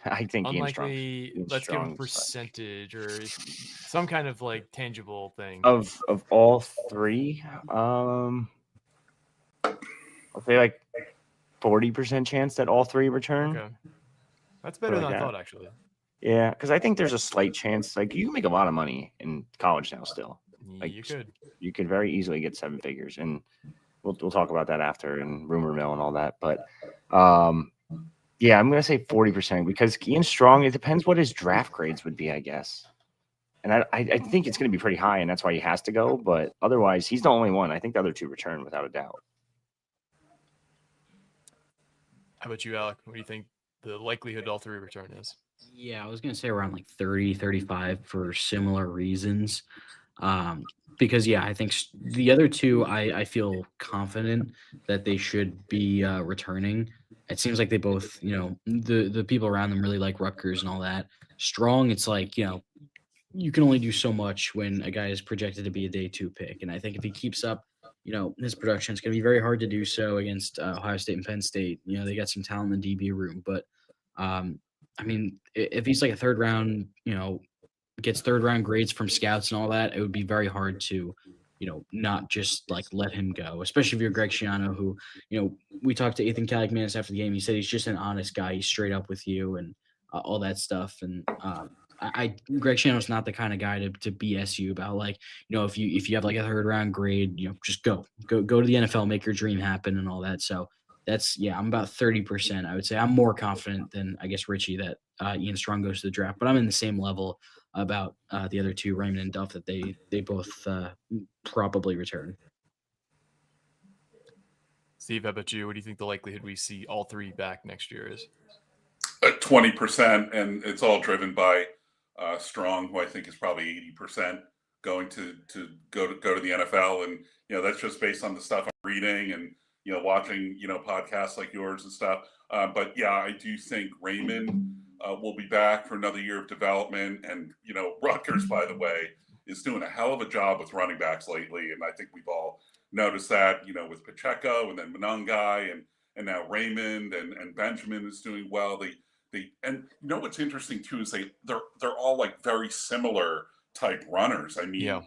I think unlikely. Ian Let's give a Strong's percentage or some kind of like tangible thing. Of all three, I'll say like 40% chance that all three return. Okay. That's better than I thought, actually. Yeah, because I think there's a slight chance. Like, you can make a lot of money in college now still. Like, you could very easily get 7 figures, and we'll talk about that after and rumor mill and all that. But yeah, I'm gonna say 40% because Ian Strong. It depends what his draft grades would be, I guess. And I think it's gonna be pretty high, and that's why he has to go. But otherwise, he's the only one. I think the other two return without a doubt. How about you, Alec? What do you think the likelihood all three return is? Yeah, I was going to say around like 30, 35 for similar reasons. Because, yeah, I think the other two, I feel confident that they should be returning. It seems like they both, the people around them really like Rutgers and all that. Strong, it's like, you can only do so much when a guy is projected to be a day 2 pick. And I think if he keeps up, his production, it's going to be very hard to do so against Ohio State and Penn State. They got some talent in the DB room. But, I mean, if he's like a 3rd round, gets 3rd round grades from scouts and all that, it would be very hard to, not just like let him go, especially if you're Greg Schiano, who, we talked to Ethan Kalikmanis after the game. He said he's just an honest guy. He's straight up with you and all that stuff. And Greg Schiano's not the kind of guy to BS you about like, if you have like a 3rd round grade, just go to the NFL, make your dream happen and all that. So that's, I'm about 30%. I would say I'm more confident than I guess Richie that Ian Strong goes to the draft, but I'm in the same level about the other two, Raymond and Duff, that they both probably return. Steve, how about you? What do you think the likelihood we see all three back next year is? 20%, and it's all driven by Strong, who I think is probably 80% going to go to the NFL, and that's just based on the stuff I'm reading and watching podcasts like yours and stuff. But yeah, I do think Raymond will be back for another year of development, and Rutgers, by the way, is doing a hell of a job with running backs lately, and I think we've all noticed that with Pacheco and then Monangai and now Raymond and Benjamin is doing well. And what's interesting too is they're all like very similar type runners. I mean,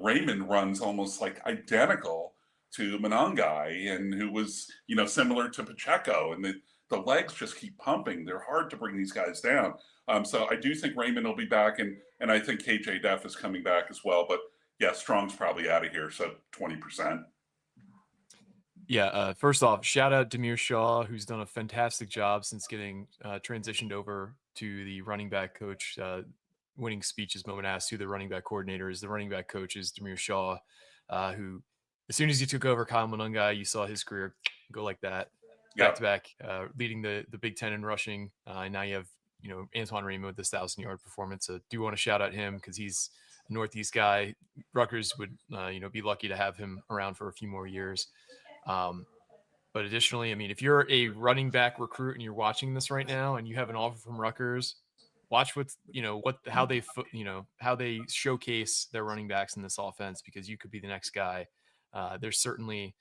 Raymond runs almost like identical to Monangai, and who was similar to Pacheco, and the legs just keep pumping. They're hard to bring these guys down. So I do think Raymond will be back, and I think KJ Duff is coming back as well. But yeah, Strong's probably out of here, so 20%. Yeah, first off, shout out Demir Shaw, who's done a fantastic job since getting transitioned over to the running back coach. Winning speech is moment asked who the running back coordinator is. The running back coach is Demir Shaw, who, as soon as he took over Kyle Monangai, you saw his career go like that, back to back, leading the Big Ten in rushing. And now you have Antoine Raymond with this 1,000-yard performance. So do want to shout out him because he's a Northeast guy. Rutgers would be lucky to have him around for a few more years. But additionally, I mean, if you're a running back recruit and you're watching this right now and you have an offer from Rutgers, watch how they showcase their running backs in this offense, because you could be the next guy. There's certainly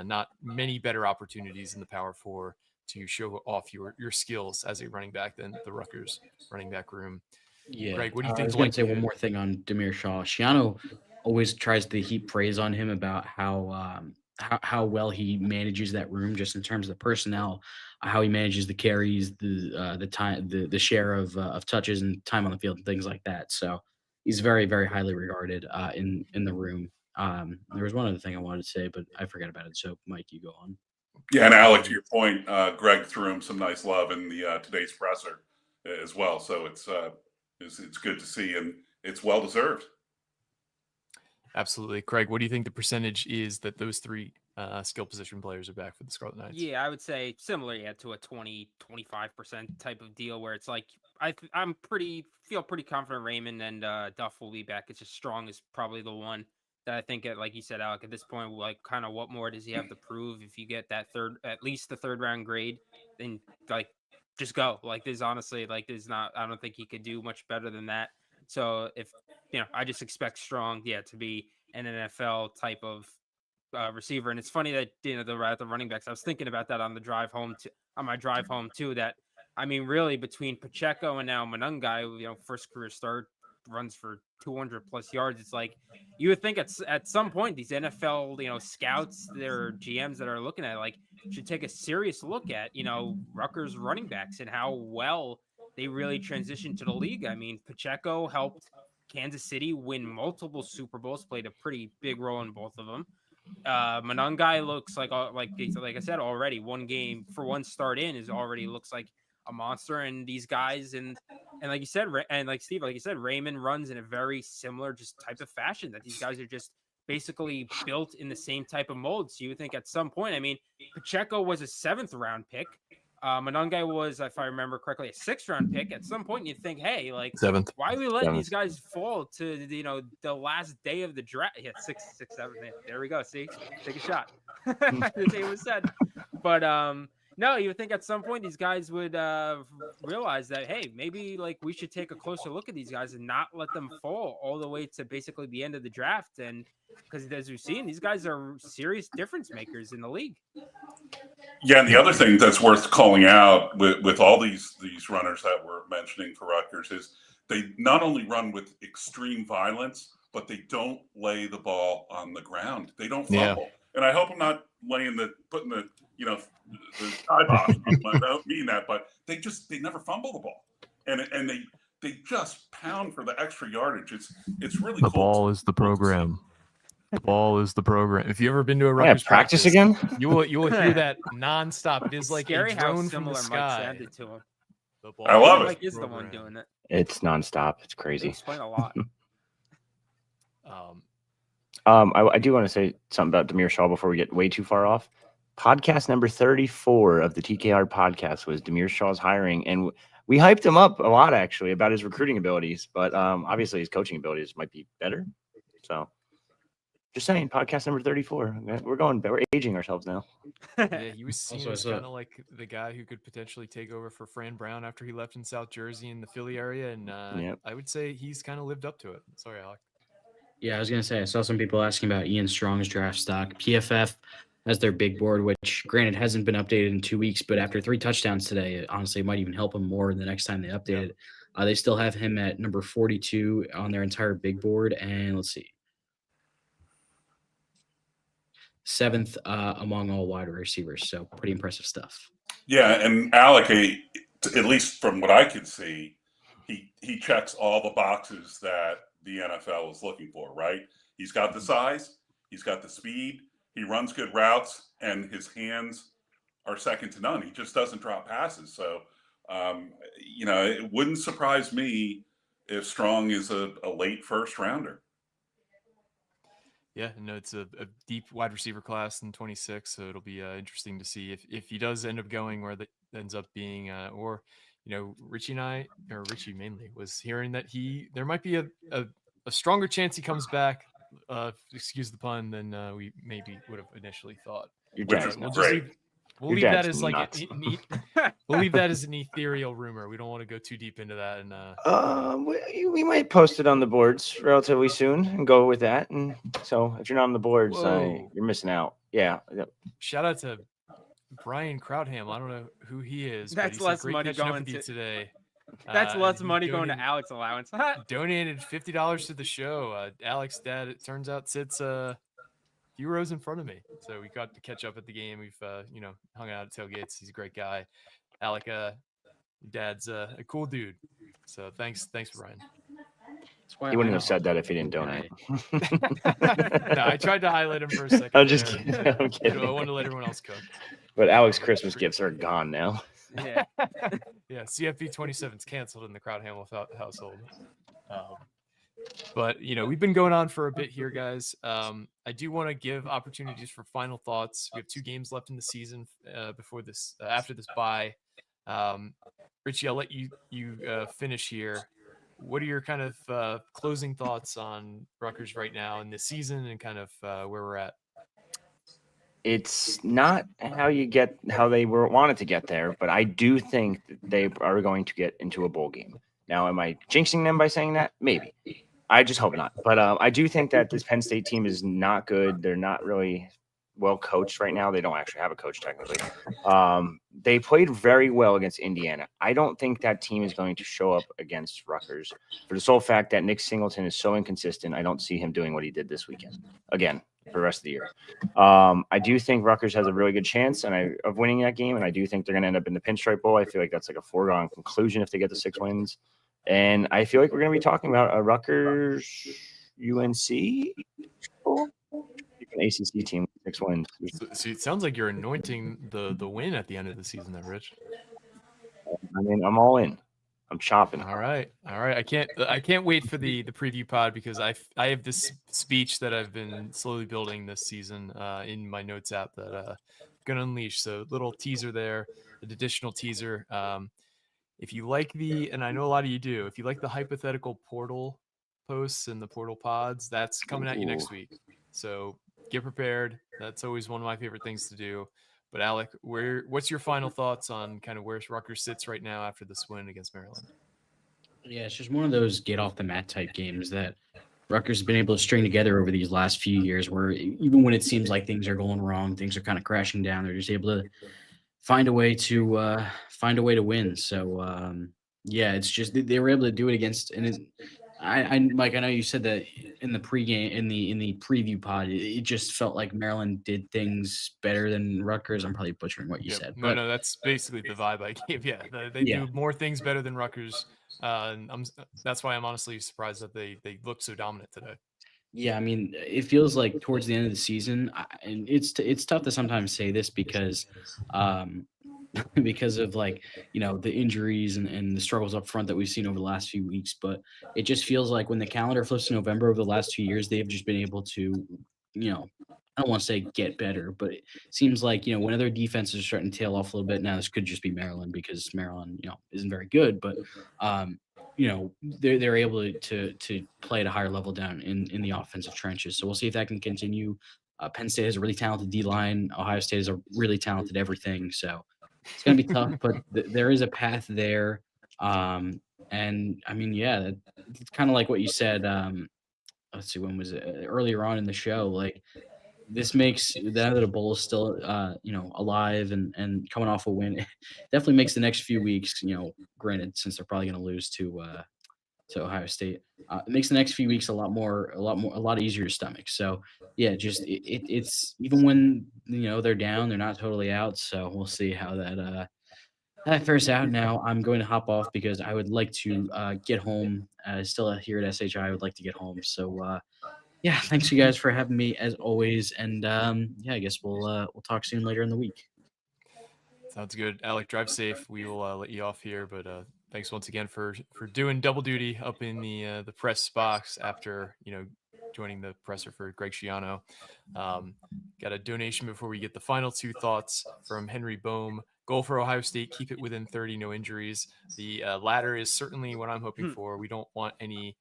not many better opportunities in the Power Four to show off your skills as a running back than the Rutgers running back room. Yeah, Greg, what do you I think? was going to say one more thing on Demir Shaw. Schiano always tries to heap praise on him about how well he manages that room, just in terms of the personnel, how he manages the carries, the time, the share of touches and time on the field and things like that. So he's very, very highly regarded in the room. There was one other thing I wanted to say, but I forgot about it. So Mike, you go on. Yeah, and Alec, to your point, Greg threw him some nice love in the today's presser as well. So it's good to see, and it's well deserved. Absolutely. Craig, what do you think the percentage is that those three skill position players are back for the Scarlet Knights? Yeah, I would say similar, to a 20-25% type of deal where it's like feel pretty confident Raymond and Duff will be back. It's just Strong is probably the one that I think, like you said, Alec, at this point, like, kind of what more does he have to prove? If you get that at least the third round grade, then like just go. Like, there's honestly, like, I don't think he could do much better than that. So if I just expect Strong, to be an NFL type of receiver. And it's funny that the running backs. I was thinking about that on my drive home too. That I mean, really, between Pacheco and now Monangai, first career start, runs for 200 plus yards. It's like you would think at some point these NFL scouts, their GMs that are looking at it, like, should take a serious look at Rutgers running backs and how well they really transitioned to the league. I mean, Pacheco helped Kansas City win multiple Super Bowls, played a pretty big role in both of them. Monangai looks like I said already, one game for one start in is already looks like a monster. And these guys and like you said, and like Steve, like you said, Raymond runs in a very similar just type of fashion, that these guys are just basically built in the same type of mold. So you would think at some point, I mean, Pacheco was a 7th round pick. Monangai was, if I remember correctly, a 6th round pick. At some point, you think, hey, like, 7th. why are we letting these guys fall to the last day of the draft? Yeah, 6, 7. There we go. See, take a shot. The day was said, but no, you would think at some point these guys would realize that, hey, maybe like we should take a closer look at these guys and not let them fall all the way to basically the end of the draft. And because as we've seen, these guys are serious difference makers in the league. Yeah, and the other thing that's worth calling out with all these runners that we're mentioning for Rutgers is they not only run with extreme violence, but they don't lay the ball on the ground. They don't fumble. Yeah. And I hope I'm not putting the kibosh. I don't mean that, but they never fumble the ball, and they just pound for the extra yardage. It's really the cool. Ball is the program. The ball is the program. If you've ever been to a Rutgers practice again, you will hear that nonstop. It is like scary a drone how from the similar sky. Mike sounded to him. I love it. Mike is the one doing it. It's nonstop. It's crazy. Explain a lot. I do want to say something about Demir Shaw before we get way too far off. Podcast number 34 of the TKR podcast was Demir Shaw's hiring, and we hyped him up a lot actually about his recruiting abilities, but obviously his coaching abilities might be better. So just saying, podcast number 34. We're aging ourselves now. Yeah, he was seen as kind of like the guy who could potentially take over for Fran Brown after he left in South Jersey in the Philly area, and I would say he's kind of lived up to it. Sorry, Alec. Yeah, I was going to say, I saw some people asking about Ian Strong's draft stock. PFF has their big board, which granted hasn't been updated in 2 weeks, but after 3 touchdowns today, honestly, it might even help him more the next time they update it. They still have him at number 42 on their entire big board. And let's see. 7th among all wide receivers. So pretty impressive stuff. Yeah. And Alec, at least from what I could see, he checks all the boxes that the NFL is looking for, right? He's got the size, he's got the speed, he runs good routes, and his hands are second to none. He just doesn't drop passes. So, it wouldn't surprise me if Strong is a late first rounder. Yeah, no, it's a deep wide receiver class in 26, so it'll be interesting to see if he does end up going where that ends up being, or Richie mainly was hearing that there might be a stronger chance he comes back, excuse the pun, than we maybe would have initially thought. We'll leave that as like we'll leave that as an ethereal rumor. We don't want to go too deep into that. And we might post it on the boards relatively soon and go with that. And so if you're not on the boards, you're missing out. Yeah. Shout out to Brian Crouthamel. I don't know who he is, but That's he said less great money catching up going with you to. today. That's And less he money going to donated- Alex allowance. donated $50 to the show. Alec's dad, it turns out, sits a few rows in front of me, so we got to catch up at the game. We've hung out at tailgates. He's a great guy. Alec, dad's a cool dude. So thanks, Brian. He wouldn't have said that if he didn't donate. No, I tried to highlight him for a second. I'm just there. kidding. I'm kidding. I wanted to let everyone else cook. But Alec's Christmas gifts are gone now. Yeah. Yeah, CFB 27's canceled in the Crouthamel household. But we've been going on for a bit here, guys. I do want to give opportunities for final thoughts. We have 2 games left in the season before this, after this bye. Richie, I'll let you finish here. What are your kind of closing thoughts on Rutgers right now in this season and kind of where we're at? It's not how they wanted to get there, but I do think that they are going to get into a bowl game. Now, am I jinxing them by saying that? Maybe. I just hope not. But I do think that this Penn State team is not good. They're not really well coached right now. They don't actually have a coach technically. They played very well against Indiana. I don't think that team is going to show up against Rutgers for the sole fact that Nick Singleton is so inconsistent. I don't see him doing what he did this weekend again for the rest of the year. I do think Rutgers has a really good chance of winning that game, and I do think they're going to end up in the Pinstripe Bowl. I feel like that's like a foregone conclusion if they get the 6 wins. And I feel like we're going to be talking about a Rutgers UNC bowl. An ACC team with 6 wins. So it sounds like you're anointing the win at the end of the season, then, Rich. I mean, I'm all in. I'm chopping. All right. I can't wait for the preview pod because I have this speech that I've been slowly building this season in my notes app that I'm gonna unleash. So little teaser there, an additional teaser. If you like and I know a lot of you do, if you like the hypothetical portal posts and the portal pods, that's coming at you next week. So get prepared. That's always one of my favorite things to do. But Alec, what's your final thoughts on kind of where Rutgers sits right now after this win against Maryland? Yeah, it's just one of those get off the mat type games that Rutgers has been able to string together over these last few years where even when it seems like things are going wrong, things are kind of crashing down, they're just able to find a way to win. So yeah, it's just they were able to do it against, and Mike, I know you said that in the pregame, in the preview pod, it just felt like Maryland did things better than Rutgers. I'm probably butchering what you said. No, that's basically the vibe I gave. Yeah, they do more things better than Rutgers. And that's why I'm honestly surprised that they looked so dominant today. Yeah, I mean, it feels like towards the end of the season, and it's tough to sometimes say this because because of like the injuries and the struggles up front that we've seen over the last few weeks, but it just feels like when the calendar flips to November over the last 2 years, they've just been able to I don't want to say get better, but it seems like when other defenses are starting to tail off a little bit. Now this could just be Maryland because Maryland isn't very good, but they're able to play at a higher level down in the offensive trenches. So we'll see if that can continue. Penn State has a really talented D-line. Ohio State is a really talented everything. So it's going to be tough, but there is a path there. And I mean, yeah, it's kind of like what you said. Let's see, when was it? Earlier on in the show, like this makes that the bowl is still, alive and coming off a win. It definitely makes the next few weeks, granted, since they're probably going to lose to Ohio State, it makes the next few weeks a lot easier to stomach. So yeah, just it's even when they're down, they're not totally out. So we'll see how that fares out. Now I'm going to hop off because I would like to get home. Still here at SHI, I would like to get home. So yeah, thanks you guys for having me as always. And yeah, I guess we'll talk soon later in the week. Sounds good. Alec, drive safe. We will let you off here, but thanks once again for doing double duty up in the press box after joining the presser for Greg Schiano. Got a donation before we get the final 2 thoughts from Henry Bohm. Goal for Ohio State: keep it within 30, no injuries. The latter is certainly what I'm hoping for. We don't want any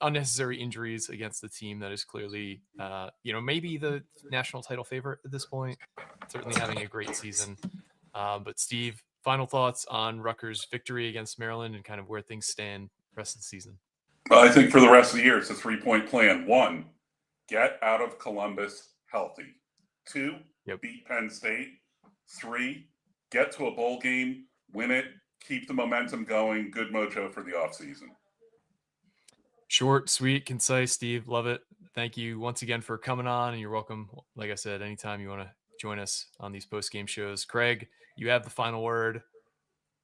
unnecessary injuries against the team that is clearly, maybe the national title favorite at this point. Certainly having a great season. But Steve, final thoughts on Rutgers' victory against Maryland and kind of where things stand the rest of the season. I think for the rest of the year, it's a 3-point plan. 1, get out of Columbus healthy. 2, beat Penn State. 3, get to a bowl game, win it, keep the momentum going. Good mojo for the offseason. Short, sweet, concise, Steve. Love it. Thank you once again for coming on, and you're welcome. Like I said, anytime you want to join us on these post-game shows. Craig, you have the final word.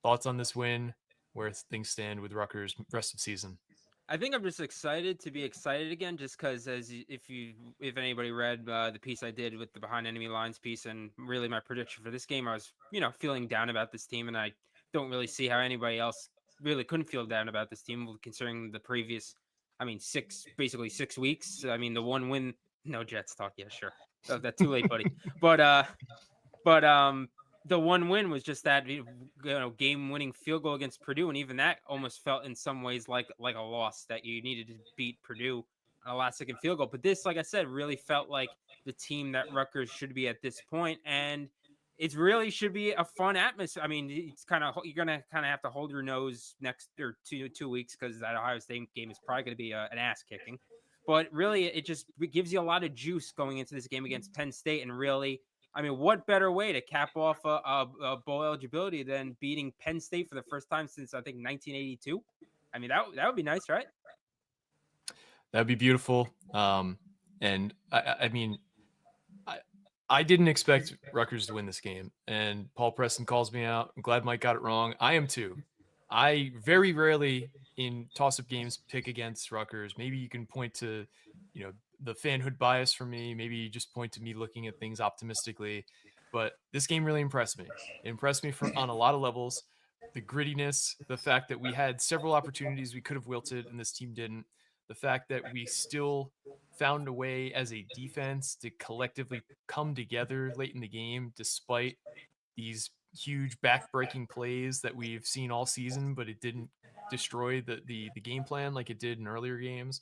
Thoughts on this win, where things stand with Rutgers rest of season? I think I'm just excited to be excited again, just because if anybody read the piece I did with the Behind Enemy Lines piece, and really my prediction for this game, I was feeling down about this team, and I don't really see how anybody else really couldn't feel down about this team, considering the previous, basically 6 weeks. I mean, the one win, no Jets talk, yeah, sure, that's too late, buddy. But the one win was just that game-winning field goal against Purdue, and even that almost felt in some ways like a loss, that you needed to beat Purdue on a last-second field goal. But this, like I said, really felt like the team that Rutgers should be at this point, and it really should be a fun atmosphere. I mean, it's you're gonna have to hold your nose next or 2 weeks, because that Ohio State game is probably going to be an ass kicking. But really, it gives you a lot of juice going into this game against Penn State, and really, I mean, what better way to cap off a bowl eligibility than beating Penn State for the first time since, I think, 1982? I mean, that would be nice, right? That'd be beautiful. And I mean, I didn't expect Rutgers to win this game, and Paul Preston calls me out. I'm glad Mike got it wrong. I am too. I very rarely in toss-up games pick against Rutgers. Maybe you can point to, the fanhood bias for me. Maybe you just point to me looking at things optimistically. But this game really impressed me. It impressed me on a lot of levels. The grittiness, the fact that we had several opportunities we could have wilted and this team didn't. The fact that we still found a way as a defense to collectively come together late in the game, despite these huge back-breaking plays that we've seen all season, but it didn't destroy the game plan like it did in earlier games.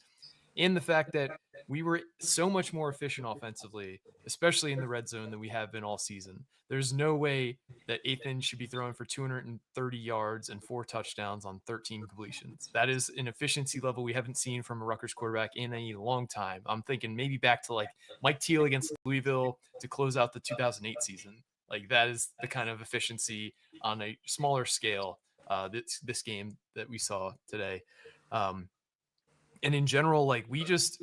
And the fact that we were so much more efficient offensively, especially in the red zone, than we have been all season. There's no way that Ethan should be throwing for 230 yards and 4 touchdowns on 13 completions. That is an efficiency level we haven't seen from a Rutgers quarterback in a long time. I'm thinking maybe back to like Mike Teal against Louisville to close out the 2008 season. Like, that is the kind of efficiency on a smaller scale this game that we saw today. And in general, like, we just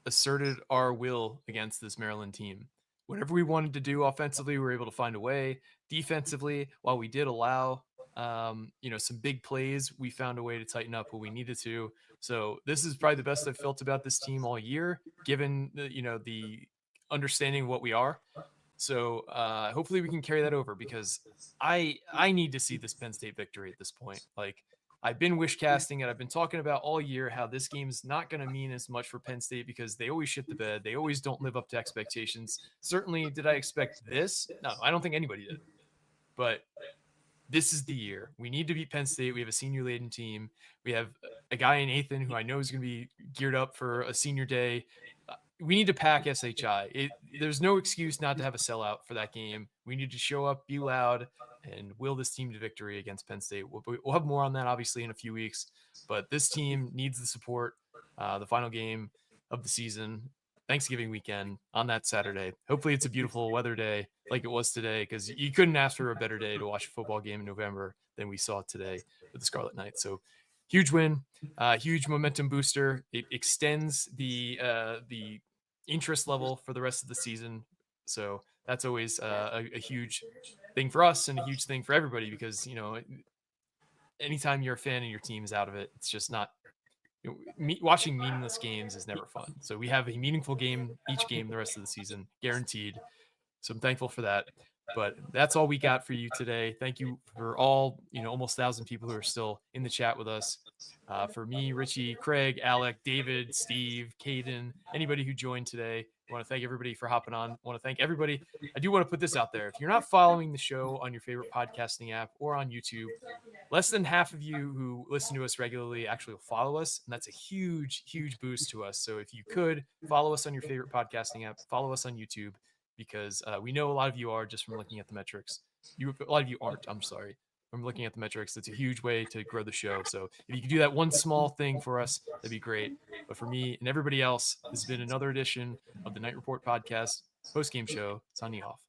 asserted our will against this Maryland team. Whatever we wanted to do offensively, we were able to find a way. Defensively, while we did allow some big plays, we found a way to tighten up what we needed to. So this is probably the best I've felt about this team all year, given the understanding of what we are. So hopefully we can carry that over, because I need to see this Penn State victory at this point. Like, I've been wish casting it. I've been talking about all year how this game's not going to mean as much for Penn State because they always shit the bed. They always don't live up to expectations. Certainly, did I expect this? No, I don't think anybody did. But this is the year. We need to beat Penn State. We have a senior-laden team. We have a guy in Ethan who I know is going to be geared up for a senior day. We need to pack SHI. There's no excuse not to have a sellout for that game. We need to show up, be loud, and will this team to victory against Penn State. We'll have more on that, obviously, in a few weeks. But this team needs the support. The final game of the season, Thanksgiving weekend, on that Saturday. Hopefully it's a beautiful weather day like it was today, because you couldn't ask for a better day to watch a football game in November than we saw today with the Scarlet Knights. So huge win, huge momentum booster. It extends the interest level for the rest of the season. So that's always a huge thing for us and a huge thing for everybody, because, anytime you're a fan and your team's out of it, it's just not, watching meaningless games is never fun. So we have a meaningful game each game the rest of the season, guaranteed. So I'm thankful for that. But that's all we got for you today. Thank you for all, almost 1,000 people who are still in the chat with us. For me, Richie, Craig, Alec, David, Steve, Caden, anybody who joined today, I want to thank everybody for hopping on. I want to thank everybody. I do want to put this out there. If you're not following the show on your favorite podcasting app or on YouTube, less than half of you who listen to us regularly actually will follow us. And that's a huge, huge boost to us. So if you could follow us on your favorite podcasting app, follow us on YouTube, because we know a lot of you are just from looking at the metrics. A lot of you aren't, I'm sorry. From looking at the metrics, it's a huge way to grow the show. So if you could do that one small thing for us, that'd be great. But for me and everybody else, this has been another edition of the Night Report podcast. Post game show. Signing off.